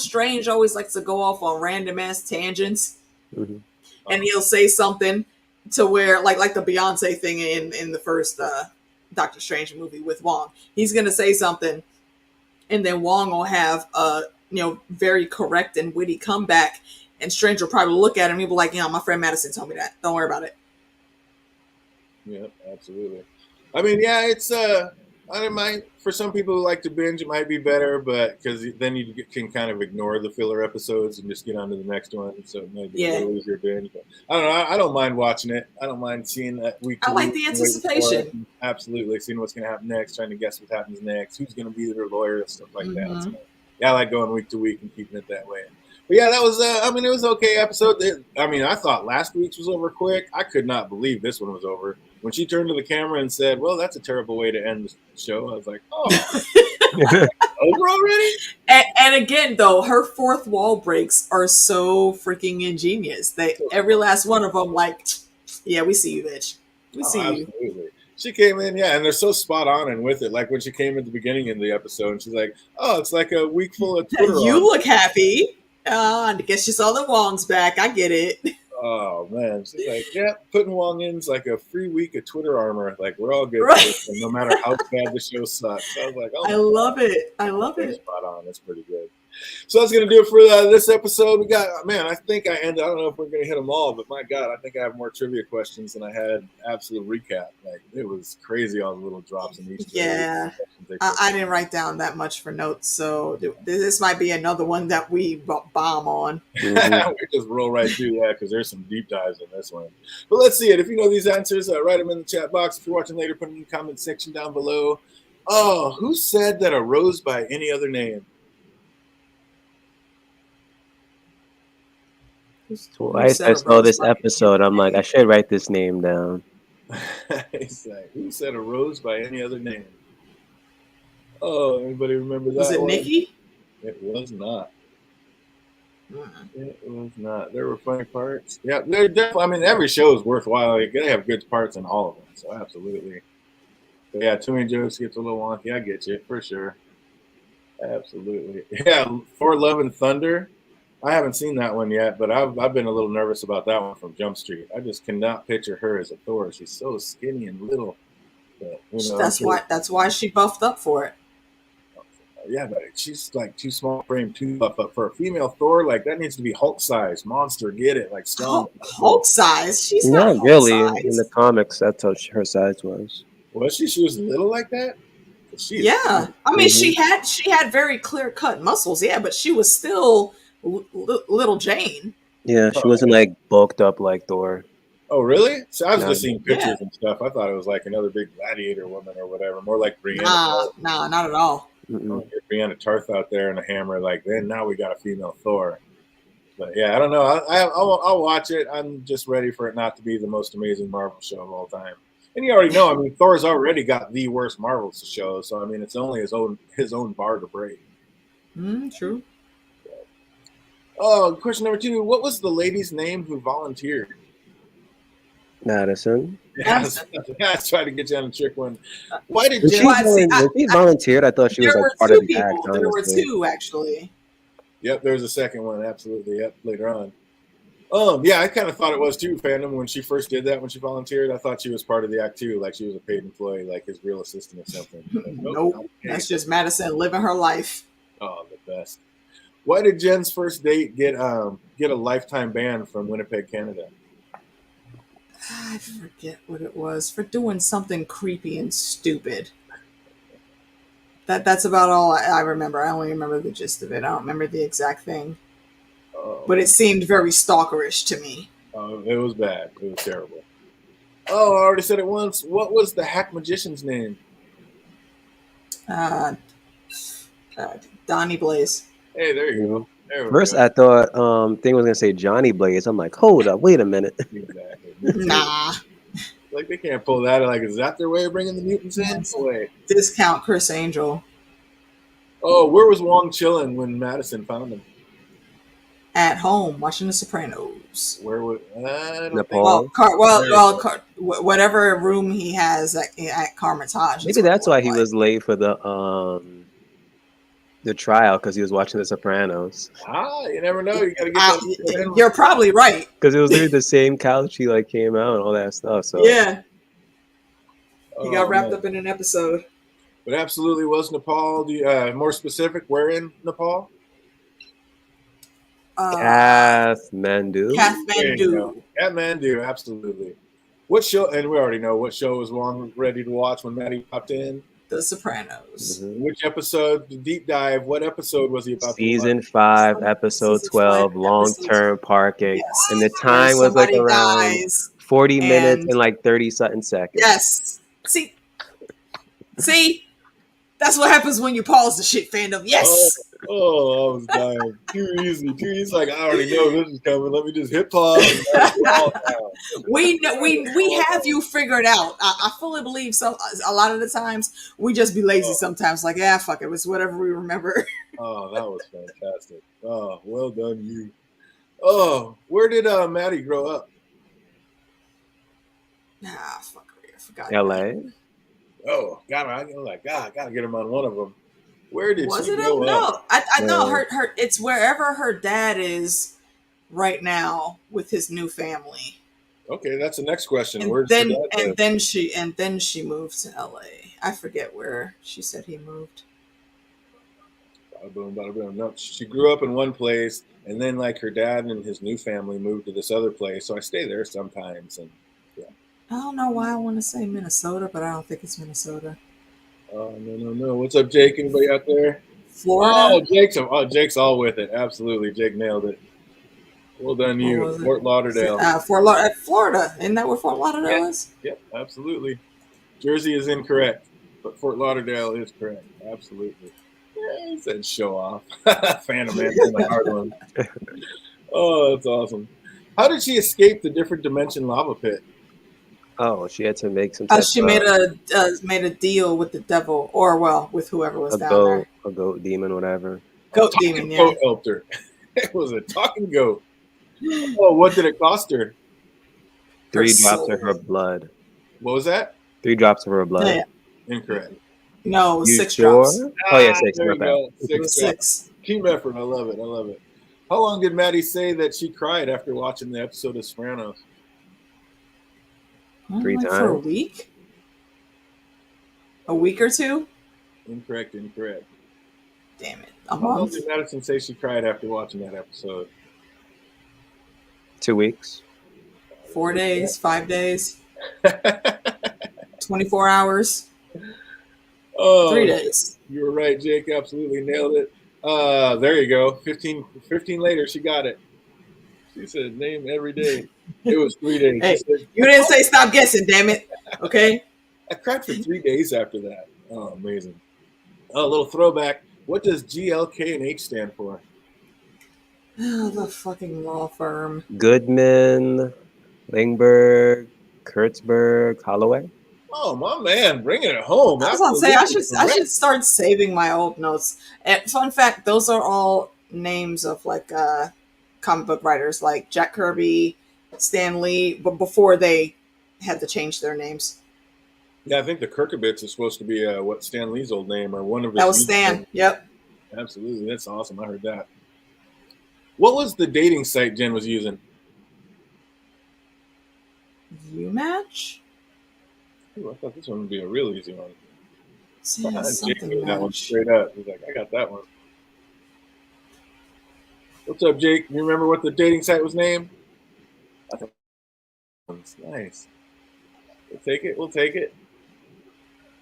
Speaker 3: Strange always likes to go off on random ass tangents, and he'll say something to where like the Beyonce thing in the first Doctor Strange movie with Wong. He's going to say something, and then Wong will have very correct and witty comeback, and Strange will probably look at him and he'll be like, my friend Madison told me that. Don't worry about it.
Speaker 1: Yeah, absolutely. I mean, yeah, it's I don't mind. For some people who like to binge, it might be better, but because then you can kind of ignore the filler episodes and just get on to the next one. So it might be a little easier binge. But I don't know. I don't mind watching it. I don't mind seeing that week to week.
Speaker 3: I like the anticipation.
Speaker 1: Absolutely. Seeing what's going to happen next, trying to guess what happens next, who's going to be their lawyer, and stuff like that. So, yeah, I like going week to week and keeping it that way. But yeah, that was, it was an okay episode. I thought last week's was over quick. I could not believe this one was over. When she turned to the camera and said, well, that's a terrible way to end the show, I was like, oh, Over already?
Speaker 3: And again, though, her fourth wall breaks are so freaking ingenious. Every last one of them, like, yeah, we see you, bitch. We
Speaker 1: Oh,
Speaker 3: see you.
Speaker 1: absolutely. She came in, yeah, and they're so spot on and with it. Like when she came at the beginning in the episode, and she's like, "Oh, it's like a week full of Twitter
Speaker 3: You
Speaker 1: armor."
Speaker 3: look happy. I guess you saw the Wongs back. I get it.
Speaker 1: Oh man, she's like, "Yeah, putting Wong in's like a free week of Twitter armor. Like we're all good,
Speaker 3: Right.
Speaker 1: no matter how bad the show sucks." I was like, "Oh
Speaker 3: I
Speaker 1: my
Speaker 3: love
Speaker 1: god,
Speaker 3: it. I love
Speaker 1: that's
Speaker 3: it.
Speaker 1: spot on. That's pretty good." So that's gonna do it for this episode. We got, man. I think I ended. I don't know if we're gonna hit them all, but my god, I think I have more trivia questions than I had absolute recap. Like it was crazy, all the little drops in each.
Speaker 3: Yeah. I didn't write down that much for notes, so this might be another one that we bomb on.
Speaker 2: Mhm.
Speaker 1: We just roll right through that because there's some deep dives in this one. But let's see it. If you know these answers, write them in the chat box. If you're watching later, put them in the comment section down below. Oh, who said that a rose by any other name?
Speaker 2: Twice I saw this episode, I'm like, I should write this name down.
Speaker 1: He's like, who said a rose by any other name? Oh, anybody remember that?
Speaker 3: Was it
Speaker 1: one?
Speaker 3: Nikki?
Speaker 1: It was not.
Speaker 3: Mm.
Speaker 1: It was not. There were funny parts. Yeah, they're definitely. I mean, every show is worthwhile. They have good parts in all of them. So absolutely. But yeah, too many jokes gets a little wonky. I get you for sure. Absolutely. Yeah, For Love and Thunder. I haven't seen that one yet, but I've been a little nervous about that one from Jump Street. I just cannot picture her as a Thor. She's so skinny and little. But,
Speaker 3: That's why she buffed up for it.
Speaker 1: Yeah, but she's like too small frame, too buff up for a female Thor. Like that needs to be Hulk size, monster. Get it? Like strong.
Speaker 3: Hulk size? She's
Speaker 2: not
Speaker 3: not
Speaker 2: really.
Speaker 3: Hulk
Speaker 2: In the
Speaker 3: size.
Speaker 2: comics, that's how her size was.
Speaker 1: Was she? She was little like that.
Speaker 3: Yeah, I mean, she had very clear cut muscles. Yeah, but she was still little Jane.
Speaker 2: Yeah, she wasn't like bulked up like Thor.
Speaker 1: Oh, really? So I was
Speaker 2: No.
Speaker 1: just seeing pictures and stuff. I thought it was like another big gladiator woman or whatever. More like Brianna.
Speaker 3: Nah, not at all.
Speaker 1: Brianna Tarth out there and a hammer. Like then now we got a female Thor. But yeah, I don't know. I'll watch it. I'm just ready for it not to be the most amazing Marvel show of all time. And you already know. I mean, Thor's already got the worst Marvel show. So I mean, it's only his own bar to break.
Speaker 3: True.
Speaker 1: Oh, question number 2. What was the lady's name who volunteered?
Speaker 2: Madison.
Speaker 1: Yeah, I was trying to get you on a trick one. Why did
Speaker 2: she volunteered? I thought she was like part of the act.
Speaker 3: There were 2 actually.
Speaker 1: Yep, there was a second one. Absolutely. Yep, later on. Yeah, I kind of thought it was too, fandom, when she first did that, when she volunteered. I thought she was part of the act too, like she was a paid employee, like his real assistant or something. Like,
Speaker 3: nope. That's just Madison living her life.
Speaker 1: Oh, the best. Why did Jen's first date get a lifetime ban from Winnipeg, Canada?
Speaker 3: I forget what it was. For doing something creepy and stupid. That's about all I remember. I only remember the gist of it. I don't remember the exact thing. But it seemed very stalkerish to me.
Speaker 1: It was bad. It was terrible. Oh, I already said it once. What was the hack magician's name?
Speaker 3: Donnie Blaze.
Speaker 1: Hey, there you go.
Speaker 2: First, I thought Thing was gonna say Johnny Blaze. I'm like, hold up, wait a minute.
Speaker 1: Exactly.
Speaker 3: Nah.
Speaker 1: Like they can't pull that. Like, is that their way of bringing the mutants in? No way.
Speaker 3: Discount Chris Angel.
Speaker 1: Oh, where was Wong chilling when Madison found him?
Speaker 3: At home, watching The Sopranos.
Speaker 1: Where would
Speaker 2: Nepal?
Speaker 3: Whatever room he has at Carmitage.
Speaker 2: Maybe that's why he was late for the trial, because he was watching The Sopranos.
Speaker 1: You never know. You gotta get.
Speaker 3: You're probably right.
Speaker 2: Because it was literally the same couch he like came out and all that stuff. So
Speaker 3: yeah, he got wrapped up in an episode.
Speaker 1: But absolutely was Nepal. More specific, where in Nepal?
Speaker 2: Kathmandu.
Speaker 1: Kathmandu, absolutely. What show? And we already know what show was Wong ready to watch when Maddie popped in.
Speaker 3: The Sopranos.
Speaker 1: Which episode? The deep dive. What episode was he about?
Speaker 2: Season 5, episode 12, long-term parking, yes. And the time was like around 40 minutes and like 30 something seconds.
Speaker 3: Yes. See. That's what happens when you pause the shit, fandom. Yes.
Speaker 1: I was dying. Too easy. Like, I already know this is coming. Let me just hit pause and let it all down.
Speaker 3: we have you figured out. I fully believe so. A lot of the times we just be lazy. Sometimes, like, yeah, fuck it, it's whatever we remember.
Speaker 1: Oh, that was fantastic. Oh, well done, you. Oh, where did Maddie grow up?
Speaker 3: Fuck, I forgot.
Speaker 2: L.A.
Speaker 1: Oh, gotta get him on one of them. Where did
Speaker 3: Was
Speaker 1: she
Speaker 3: it?
Speaker 1: grow up?
Speaker 3: No, I know
Speaker 2: No.
Speaker 3: her. It's wherever her dad is right now with his new family.
Speaker 1: Okay, that's the next question.
Speaker 3: And
Speaker 1: Where does her
Speaker 3: then
Speaker 1: dad live?
Speaker 3: she moved to LA. I forget where she said he moved.
Speaker 1: Bada boom, bada boom. No, she grew up in one place, and then like her dad and his new family moved to this other place. So I stay there sometimes, and yeah.
Speaker 3: I don't know why I want to say Minnesota, but I don't think it's Minnesota.
Speaker 1: Oh no. What's up, Jake? Anybody out there?
Speaker 3: Florida?
Speaker 1: Jake's all with it. Absolutely, Jake nailed it. Well done,
Speaker 3: What
Speaker 1: you.
Speaker 3: was it?
Speaker 1: Fort Lauderdale.
Speaker 3: Florida. Isn't that where Fort Lauderdale is?
Speaker 1: Yep, absolutely. Jersey is incorrect, but Fort Lauderdale is correct. Absolutely. Yeah, he said show off. Phantom Man in the hard one. Oh, that's awesome. How did she escape the different dimension lava pit?
Speaker 2: Oh, she had to make some type
Speaker 3: She
Speaker 2: of
Speaker 3: made a deal with the devil, or well, with whoever was
Speaker 2: a
Speaker 3: down there.
Speaker 2: goat demon, whatever.
Speaker 3: Goat
Speaker 1: Talking
Speaker 3: demon, yeah.
Speaker 1: goat helped her. It was a talking goat. Oh, what did it cost her?
Speaker 2: 3
Speaker 3: Her
Speaker 2: drops
Speaker 3: soul.
Speaker 2: of her blood.
Speaker 1: What was that?
Speaker 2: 3 drops of her blood.
Speaker 3: Yeah.
Speaker 1: Incorrect.
Speaker 3: No, it was
Speaker 2: You
Speaker 3: 6
Speaker 2: sure?
Speaker 3: drops.
Speaker 2: Oh yeah, 6.
Speaker 1: There
Speaker 2: My
Speaker 1: you
Speaker 2: bad.
Speaker 1: go.
Speaker 3: It
Speaker 1: 6
Speaker 3: was
Speaker 1: drops.
Speaker 3: 6.
Speaker 1: Team effort. I love it. How long did Maddie say that she cried after watching the episode of Sopranos?
Speaker 2: 3
Speaker 3: Like for a
Speaker 2: times.
Speaker 3: week? A week or two?
Speaker 1: Incorrect.
Speaker 3: Damn it. A
Speaker 1: How long
Speaker 3: month?
Speaker 1: did Madison say she cried after watching that episode?
Speaker 2: 2 weeks.
Speaker 3: 4 days, 5 days, 24 hours, 3
Speaker 1: Oh,
Speaker 3: days.
Speaker 1: you were right, Jake. Absolutely nailed it. There you go. 15 later, she got it. She said name every day. It was 3 days. She
Speaker 3: Hey,
Speaker 1: said,
Speaker 3: you didn't say stop guessing, damn it. Okay?
Speaker 1: I cried for 3 days after that. Oh, amazing. Oh, a little throwback. What does GLK and H stand for?
Speaker 3: Oh, the fucking law firm.
Speaker 2: Goodman, Lingberg, Kurtzberg, Holloway.
Speaker 1: Oh, my man, bringing it home.
Speaker 3: I was gonna say I
Speaker 1: Absolutely
Speaker 3: should start saving my old notes. And fun fact, those are all names of like comic book writers like Jack Kirby, Stan Lee, but before they had to change their names.
Speaker 1: Yeah, I think the Kirkabits is supposed to be what Stan Lee's old name or one of his.
Speaker 3: That was Stan.
Speaker 1: Names.
Speaker 3: Yep.
Speaker 1: Absolutely, that's awesome. I heard that. What was the dating site Jen was using?
Speaker 3: UMatch?
Speaker 1: Ooh, I thought this one would be a real easy one.
Speaker 3: Yeah,
Speaker 1: Jake knew
Speaker 3: something
Speaker 1: that one
Speaker 3: match.
Speaker 1: straight up. He's like, I got that one. What's up, Jake? You remember what the dating site was named? I thought that's nice. We'll take it.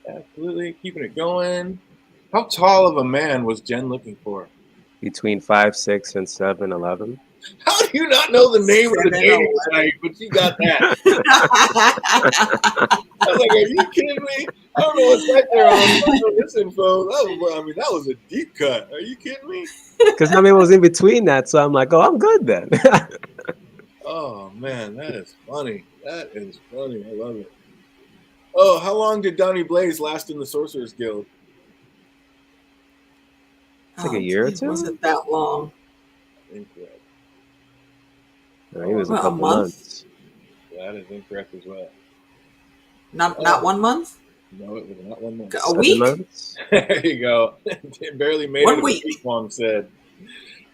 Speaker 1: Absolutely. Keeping it going. How tall of a man was Jen looking for?
Speaker 2: Between 5'6" and 7'11".
Speaker 1: How do you not know the name of the
Speaker 3: 7'11".
Speaker 1: dating site, but you got that? I was like, are you kidding me? I don't know what's right there on this info. That was a deep cut. Are you kidding me?
Speaker 2: Because it was in between that, so I'm like, oh, I'm good then.
Speaker 1: Oh, man, that is funny. I love it. Oh, how long did Donnie Blaze last in the Sorcerer's Guild?
Speaker 2: It's like a year or two?
Speaker 3: It wasn't that long.
Speaker 1: Incorrect.
Speaker 2: No, he was a
Speaker 3: Well, a
Speaker 2: couple
Speaker 3: month?
Speaker 2: months.
Speaker 1: That is incorrect as well.
Speaker 3: Not 1 month?
Speaker 1: No, it was not 1 month.
Speaker 3: A
Speaker 2: 7
Speaker 3: week?
Speaker 2: months?
Speaker 1: There you go. It barely made
Speaker 3: 1
Speaker 1: it
Speaker 3: week.
Speaker 1: a week, Wong said.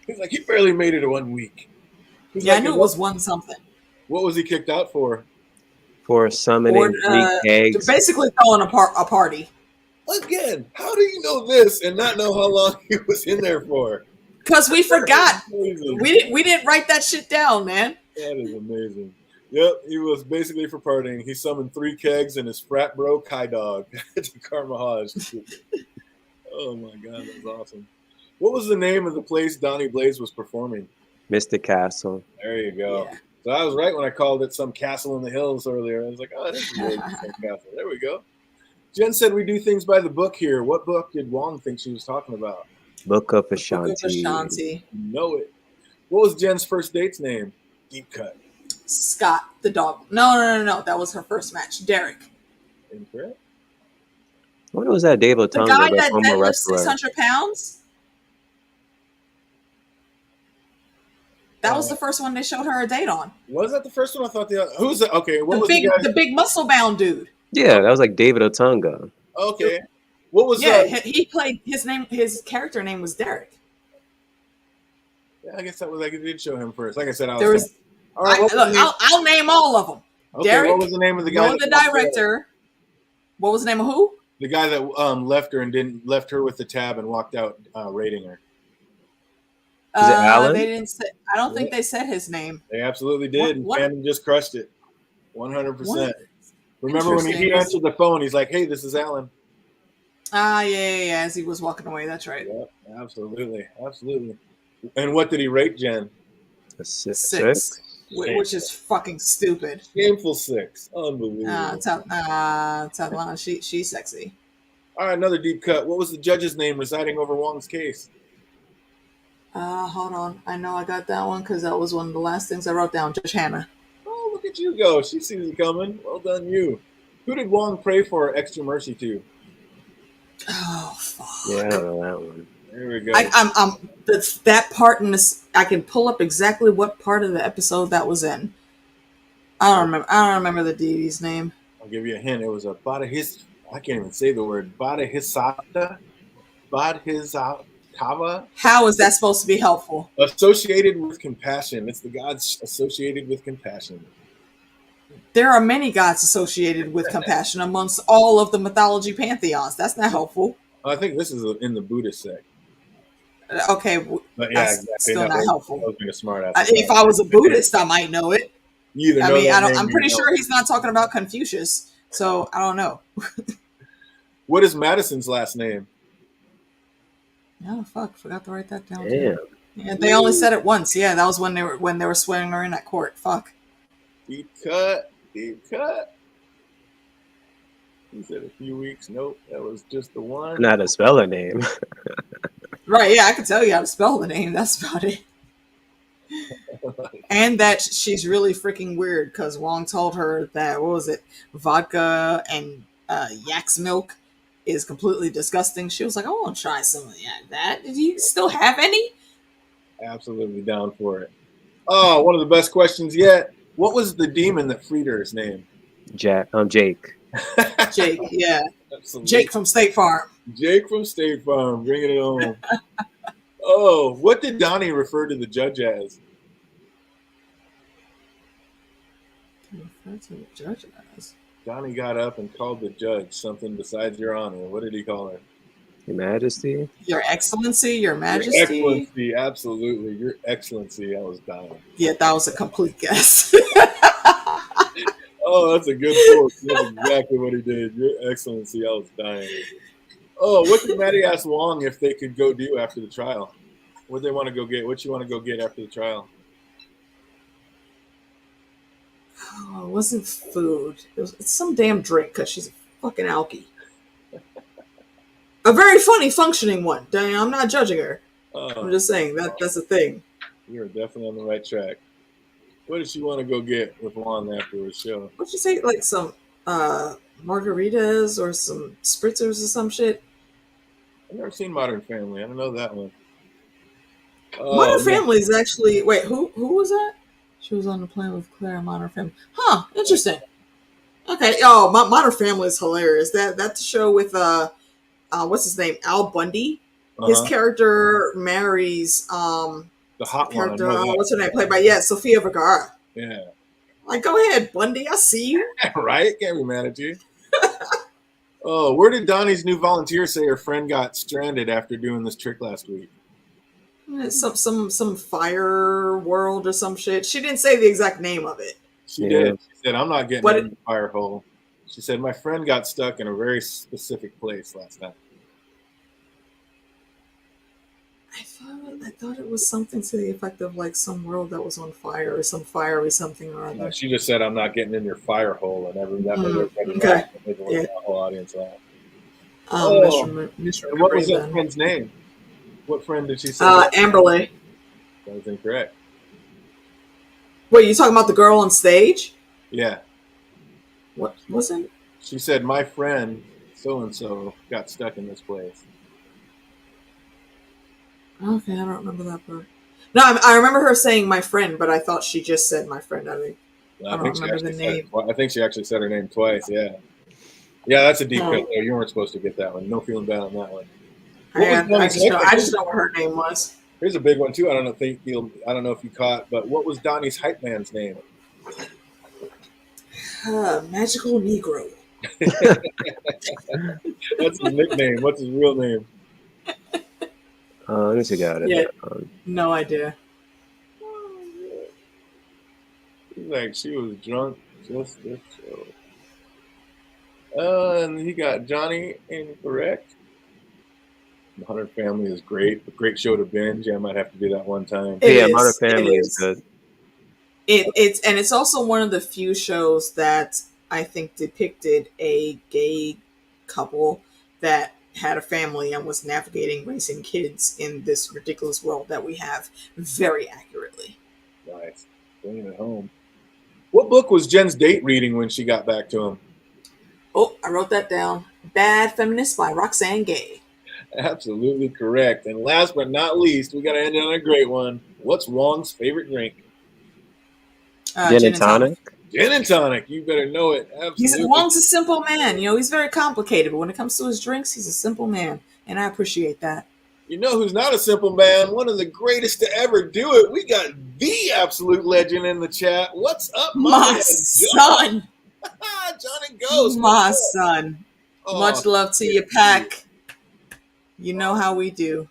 Speaker 1: He's like, he barely made it a 1 week. He's
Speaker 3: Yeah,
Speaker 1: like,
Speaker 3: I knew it was 1 something.
Speaker 1: What was he kicked out for?
Speaker 2: For summoning
Speaker 3: Or
Speaker 2: 3 kegs.
Speaker 3: basically throwing a party.
Speaker 1: Again, how do you know this and not know how long he was in there for?
Speaker 3: Because we forgot.
Speaker 1: Amazing.
Speaker 3: We didn't write that shit down, man.
Speaker 1: That is amazing. Yep, he was basically for partying. He summoned 3 kegs and his frat bro Kai Dog to Carmahaj. Oh my god, that's awesome. What was the name of the place Donnie Blaze was performing?
Speaker 2: Mystic Castle.
Speaker 1: There you go.
Speaker 3: Yeah.
Speaker 1: So I was right when I called it some castle in the hills earlier. I was like, oh, this is really the same castle. There we go. Jen said we do things by the book here. What book did Wong think she was talking about?
Speaker 2: Book of
Speaker 3: Book of
Speaker 2: Ashanti.
Speaker 3: Ashanti.
Speaker 1: You know it. What was Jen's first date's name? Deep cut.
Speaker 3: Scott, the dog. No. That was her first match. Derek.
Speaker 1: Incorrect.
Speaker 2: What was that Dave
Speaker 3: The
Speaker 2: Otunga,
Speaker 3: guy
Speaker 2: the
Speaker 3: that
Speaker 2: former
Speaker 3: deadlifts
Speaker 2: wrestler?
Speaker 3: 600 pounds? That was the first one they showed her a date on.
Speaker 1: Was that the first one? I thought the other. Who's that? Okay, what was the guy?
Speaker 3: The big muscle bound dude.
Speaker 2: Yeah, that was like David Otunga.
Speaker 1: Okay. What was
Speaker 3: he played his character name was Derek.
Speaker 1: Yeah, I guess that was like it did show him first. Like I said,
Speaker 3: There was
Speaker 1: all right,
Speaker 3: I'll name all of them.
Speaker 1: Okay,
Speaker 3: Derek,
Speaker 1: what was the name of the guy?
Speaker 3: The director. What was the name of who?
Speaker 1: The guy that left her and didn't left her with the tab and walked out rating her.
Speaker 2: Is it Alan?
Speaker 3: They didn't say. I don't think they said his name.
Speaker 1: They absolutely did. And Fandom just crushed it. 100%. Remember when he answered the phone, he's like, "Hey, this is Alan."
Speaker 3: Yeah. As he was walking away, that's right.
Speaker 1: Yep, absolutely. And what did he rate Jen?
Speaker 2: A 6.
Speaker 3: Which is fucking stupid.
Speaker 1: Shameful 6. Unbelievable.
Speaker 3: She's sexy.
Speaker 1: All right, another deep cut. What was the judge's name residing over Wong's case?
Speaker 3: Hold on. I know I got that one because that was one of the last things I wrote down. Judge Hannah.
Speaker 1: Oh, look at you go. She sees it coming. Well done, you. Who did Wong pray for extra mercy to?
Speaker 3: Oh, fuck.
Speaker 2: Yeah, I don't know that one.
Speaker 1: There we go.
Speaker 3: That part in this, I can pull up exactly what part of the episode that was in. I don't remember the deity's name.
Speaker 1: I'll give you a hint. It was a Badahis. I can't even say the word. Badhisata. Badhisatava.
Speaker 3: How is that supposed to be helpful?
Speaker 1: Associated with compassion. It's the gods associated with compassion.
Speaker 3: There are many gods associated with compassion amongst all of the mythology pantheons. That's not helpful.
Speaker 1: I think this is in the Buddhist sect.
Speaker 3: Okay,
Speaker 1: but yeah,
Speaker 3: that's
Speaker 1: exactly.
Speaker 3: still not helpful.
Speaker 1: I was being a smart ass.
Speaker 3: If I was a Buddhist, I might know it.
Speaker 1: I'm
Speaker 3: pretty sure he's not talking about Confucius, so I don't know.
Speaker 1: What is Madison's last name?
Speaker 3: Oh fuck! Forgot to write that down.
Speaker 2: Damn.
Speaker 3: Yeah, they only said it once. Yeah, that was when they were swearing her in at court. Fuck.
Speaker 1: Deep cut. He said a few weeks. Nope, that was just the one.
Speaker 2: Not a spell her name.
Speaker 3: Right, yeah, I can tell you how to spell the name. That's about it. And that she's really freaking weird because Wong told her that, what was it, vodka and yak's milk is completely disgusting. She was like, I want to try some of that. Did you still have any?
Speaker 1: Absolutely down for it. Oh, one of the best questions yet. What was the demon that freed her? His name?
Speaker 2: Jake.
Speaker 3: Jake, yeah.
Speaker 1: Absolutely.
Speaker 3: Jake from State Farm.
Speaker 1: Jake from State Farm, bringing it home. Oh, what did Donnie refer to the judge as? Donnie got up and called the judge something besides Your Honor. What did he call her?
Speaker 2: Your Majesty?
Speaker 3: Your Excellency, Your Majesty.
Speaker 1: Your Excellency, absolutely. Your Excellency, I was dying.
Speaker 3: Yeah, that was a complete guess.
Speaker 1: Oh, that's a good quote. That's exactly what he did. Your Excellency, I was dying. Oh, what did Maddie ask Wong if they could go do after the trial? What they want to go get? What you want to go get after the trial?
Speaker 3: Oh, it wasn't food. It's some damn drink because she's a fucking alkie. A very funny functioning one. Dang, I'm not judging her. I'm just saying that's a thing.
Speaker 1: You're definitely on the right track. What did she want to go get with Juan after his show?
Speaker 3: What'd you say? Like some margaritas or some spritzers or some shit?
Speaker 1: I've never seen Modern Family. I don't know that one.
Speaker 3: Modern Family is actually... Wait, who was that? She was on the plane with Claire in Modern Family. Huh, interesting. Okay, Modern Family is hilarious. That's the show with... what's his name? Al Bundy. His character marries
Speaker 1: the hot
Speaker 3: character.
Speaker 1: one.
Speaker 3: What's her name? Played by Sofia Vergara.
Speaker 1: Yeah.
Speaker 3: Like, go ahead, Bundy. I see you.
Speaker 1: Right? Can't be mad at you. Oh, where did Donnie's new volunteer say her friend got stranded after doing this trick last week?
Speaker 3: Some fire world or some shit. She didn't say the exact name of it.
Speaker 1: She did. She said, "I'm not getting in the fire hole." She said, "My friend got stuck in a very specific place last time."
Speaker 3: I thought it was something to the effect of like some world that was on fire or some fiery something or
Speaker 1: Yeah,
Speaker 3: other.
Speaker 1: she just said, "I'm not getting in your fire hole," and that made everybody laugh.
Speaker 3: Okay.
Speaker 1: That made
Speaker 3: Yeah.
Speaker 1: the whole audience laugh. Oh, and what was
Speaker 3: Misremembering
Speaker 1: that
Speaker 3: then.
Speaker 1: friend's name? What friend did she say that?
Speaker 3: Amberley.
Speaker 1: That was incorrect.
Speaker 3: Wait, you talking about the girl on stage?
Speaker 1: Yeah,
Speaker 3: What wasn't?
Speaker 1: she said, "My friend so and so got stuck in this place."
Speaker 3: Okay, I don't remember that part. No, I remember her saying my friend, but I thought she just said my friend. I
Speaker 1: I
Speaker 3: don't
Speaker 1: think she
Speaker 3: remember the
Speaker 1: actually said it.
Speaker 3: name.
Speaker 1: I think she actually said her name twice. Yeah, yeah, that's a deep cut
Speaker 3: Oh,
Speaker 1: there. You weren't supposed to get that one. No feeling bad on that one. What was
Speaker 3: I
Speaker 1: Donnie's
Speaker 3: just know.
Speaker 1: hype?
Speaker 3: I just know what her name was.
Speaker 1: Here's a big one too. I don't know if you caught, but what was Donnie's hype man's name?
Speaker 3: Magical Negro.
Speaker 1: That's his nickname. What's his real name?
Speaker 2: Let me see, got it
Speaker 3: Yeah,
Speaker 2: down.
Speaker 3: no idea.
Speaker 1: He's like she was drunk just this show. And he got Johnny incorrect. The Hundred Family is great. A great show to binge. I might have to do that one time.
Speaker 3: It
Speaker 2: Yeah, Modern
Speaker 3: is. It
Speaker 2: Family is
Speaker 3: is.
Speaker 2: good.
Speaker 3: It's also one of the few shows that I think depicted a gay couple that had a family and was navigating raising kids in this ridiculous world that we have very accurately.
Speaker 1: Nice. Bringing it home. What book was Jen's date reading when she got back to him?
Speaker 3: Oh, I wrote that down. Bad Feminist by Roxane Gay.
Speaker 1: Absolutely correct. And last but not least, we got to end on a great one. What's Wong's favorite drink?
Speaker 2: Gin
Speaker 3: Gin
Speaker 2: and
Speaker 3: and tonic.
Speaker 2: tonic.
Speaker 1: Gin and tonic. You better know it. Absolutely.
Speaker 3: Wong's a simple man. You know, he's very complicated, but when it comes to his drinks, he's a simple man, and I appreciate that.
Speaker 1: You know who's not a simple man? One of the greatest to ever do it. We got the absolute legend in the chat. What's up, my
Speaker 3: My
Speaker 1: man,
Speaker 3: son,
Speaker 1: Johnny Ghost.
Speaker 3: my son.
Speaker 1: Oh,
Speaker 3: Much love to you, Pack. You know how we do.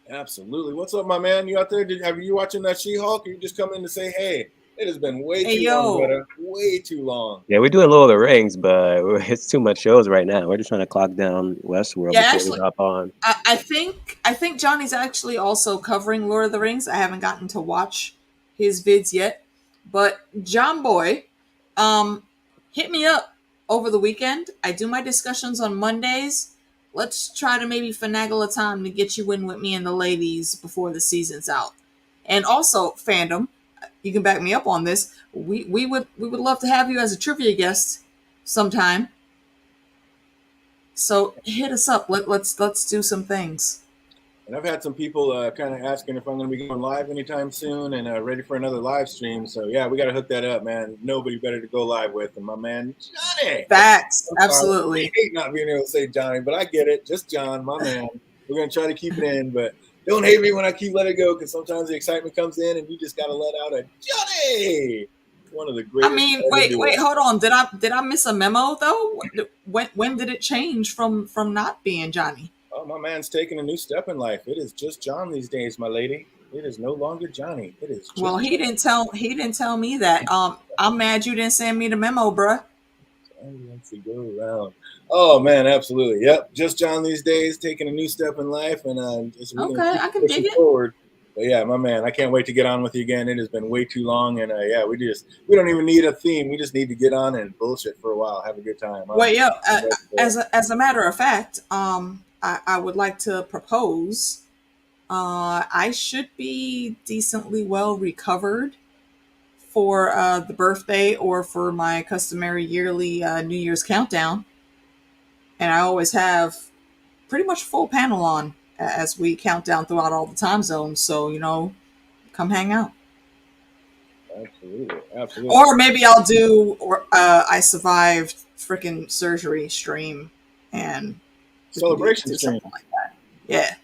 Speaker 1: Absolutely. What's up, my man? You out there? Have you watching that She-Hulk? Or you just come in to say, hey, it has been way
Speaker 3: Hey,
Speaker 1: too long,
Speaker 3: yo.
Speaker 1: brother. Way too long.
Speaker 2: Yeah, we're doing Lord of the Rings, but it's too much shows right now. We're just trying to clock down Westworld
Speaker 3: Yeah,
Speaker 2: before
Speaker 3: actually,
Speaker 2: we hop on.
Speaker 3: I think Johnny's actually also covering Lord of the Rings. I haven't gotten to watch his vids yet, but John Boy, hit me up over the weekend. I do my discussions on Mondays. Let's try to maybe finagle a time to get you in with me and the ladies before the season's out. And also, fandom, you can back me up on this. We would love to have you as a trivia guest sometime. So hit us up. Let's do some things.
Speaker 1: And I've had some people kind of asking if I'm going to be going live anytime soon and ready for another live stream. So, yeah, we got to hook that up, man. Nobody better to go live with than my man, Johnny.
Speaker 3: Facts.
Speaker 1: I
Speaker 3: Absolutely.
Speaker 1: hate not being able to say Johnny, but I get it. Just John, my man. We're going to try to keep it in, but don't hate me when I keep letting it go because sometimes the excitement comes in and you just got to let out a Johnny. One of the greatest.
Speaker 3: I mean, wait, hold on. Did I miss a memo though? When did it change from not being Johnny?
Speaker 1: Oh, my man's taking a new step in life. It is just John these days, my lady. It is no longer Johnny. It is just
Speaker 3: Well, he didn't tell me that. I'm mad you didn't send me the memo, bruh.
Speaker 1: Johnny wants to go around. Oh man, absolutely. Yep, just John these days, taking a new step in life, and just we're gonna keep
Speaker 3: I can
Speaker 1: pushing
Speaker 3: dig it.
Speaker 1: forward. But yeah, my man, I can't wait to get on with you again. It has been way too long, and yeah, we don't even need a theme. We just need to get on and bullshit for a while, have a good time.
Speaker 3: Well, yeah. As a matter of fact, I would like to propose. I should be decently well recovered for the birthday or for my customary yearly New Year's countdown, and I always have pretty much full panel on as we count down throughout all the time zones. So come hang out.
Speaker 1: Absolutely.
Speaker 3: Or maybe I'll do I survived freaking surgery stream and
Speaker 1: celebration
Speaker 3: do
Speaker 1: stream,
Speaker 3: something like that. Yeah.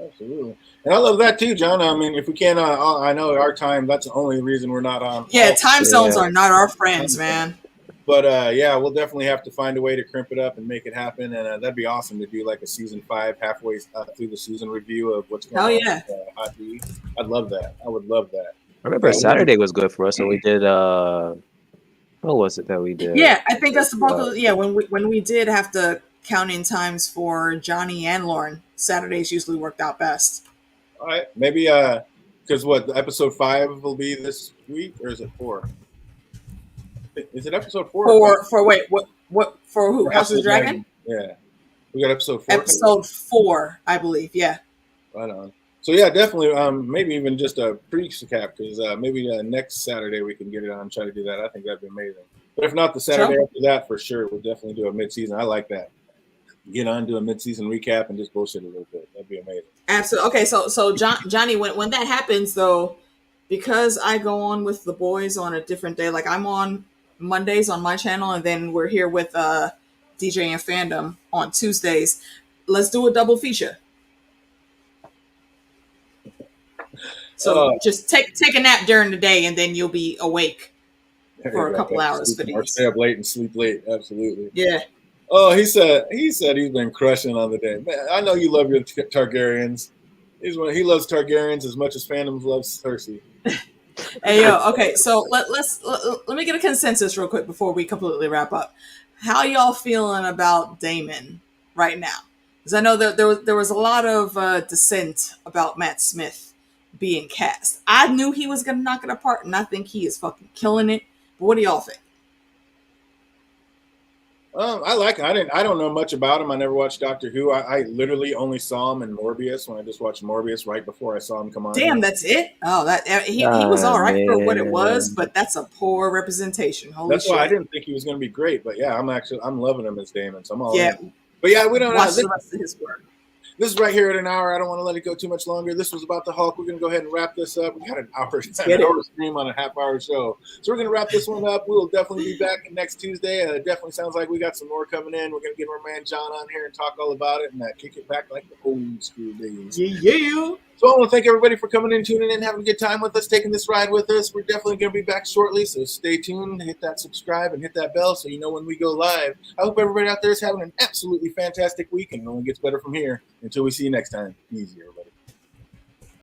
Speaker 1: Absolutely. And I love that too, John. I mean, if we can, I know our time, that's the only reason we're not on.
Speaker 3: Yeah, time zones are not our friends, man.
Speaker 1: But yeah, we'll definitely have to find a way to crimp it up and make it happen. And that'd be awesome to do like a season 5 halfway through the season review of what's going on.
Speaker 3: Yeah.
Speaker 1: With, Hot TV. I'd love that. I would love that.
Speaker 2: I remember Saturday was good for us when we did. What was it that we did?
Speaker 3: Yeah, I think that's the bulk of when we did have to count in times for Johnny and Lauren. Saturdays usually worked out best.
Speaker 1: All right, maybe because what episode 5 will be this week, or is it 4? Is it episode 4 or 5?
Speaker 3: For wait, what for who?
Speaker 1: For
Speaker 3: House
Speaker 1: House
Speaker 3: of
Speaker 1: of
Speaker 3: the
Speaker 1: the
Speaker 3: Dragon?
Speaker 1: Dragon. Yeah, we got episode 4 coming.
Speaker 3: Episode 4, I believe. Yeah.
Speaker 1: Right on. So yeah, definitely. Maybe even just a pre-cap because maybe next Saturday we can get it on. Try to do that. I think that'd be amazing. But if not the Saturday
Speaker 3: Sure.
Speaker 1: after that, for sure, we'll definitely do a mid-season. I like that. Get on, do a mid-season recap, and just bullshit a little bit. That'd be amazing.
Speaker 3: Absolutely. Okay, so Johnny, when that happens though, because I go on with the boys on a different day, like I'm on Mondays on my channel, and then we're here with DJ and Fandom on Tuesdays. Let's do a double feature. So just take a nap during the day, and then you'll be awake for a couple hours for
Speaker 1: Or
Speaker 3: these.
Speaker 1: stay up late and sleep late. Absolutely.
Speaker 3: Yeah.
Speaker 1: Oh, he said he's been crushing on the day. Man, I know you love your Targaryens. He loves Targaryens as much as Phantoms loves Cersei.
Speaker 3: Hey yo, okay, so let me get a consensus real quick before we completely wrap up. How y'all feeling about Damon right now? Because I know that there was a lot of dissent about Matt Smith being cast. I knew he was gonna knock it apart, and I think he is fucking killing it. But what do y'all think?
Speaker 1: I like him. I don't know much about him. I never watched Doctor Who. I literally only saw him in Morbius when I just watched Morbius right before I saw him come on.
Speaker 3: Damn, that's it. Oh, that he was all right for what it was, but that's a poor representation. Holy
Speaker 1: that's
Speaker 3: shit.
Speaker 1: why I didn't think he was going to be great. But yeah, I'm loving him as Damon. So I'm all
Speaker 3: yeah.
Speaker 1: in. But yeah, we don't
Speaker 3: watch
Speaker 1: know.
Speaker 3: the rest of his work.
Speaker 1: This is right here at an hour. I don't want to let it go too much longer. This was about the Hulk. We're going to go ahead and wrap this up. We got an hour stream on a half-hour show. So we're going to wrap this one up. We'll definitely be back next Tuesday. It definitely sounds like we got some more coming in. We're going to get our man John on here and talk all about it and kick it back like the old school days.
Speaker 3: Yeah.
Speaker 1: So I want to thank everybody for coming in, tuning in, having a good time with us, taking this ride with us. We're definitely going to be back shortly, so stay tuned, hit that subscribe, and hit that bell so you know when we go live. I hope everybody out there is having an absolutely fantastic week, and it only gets better from here. Until we see you next time. Easy, everybody.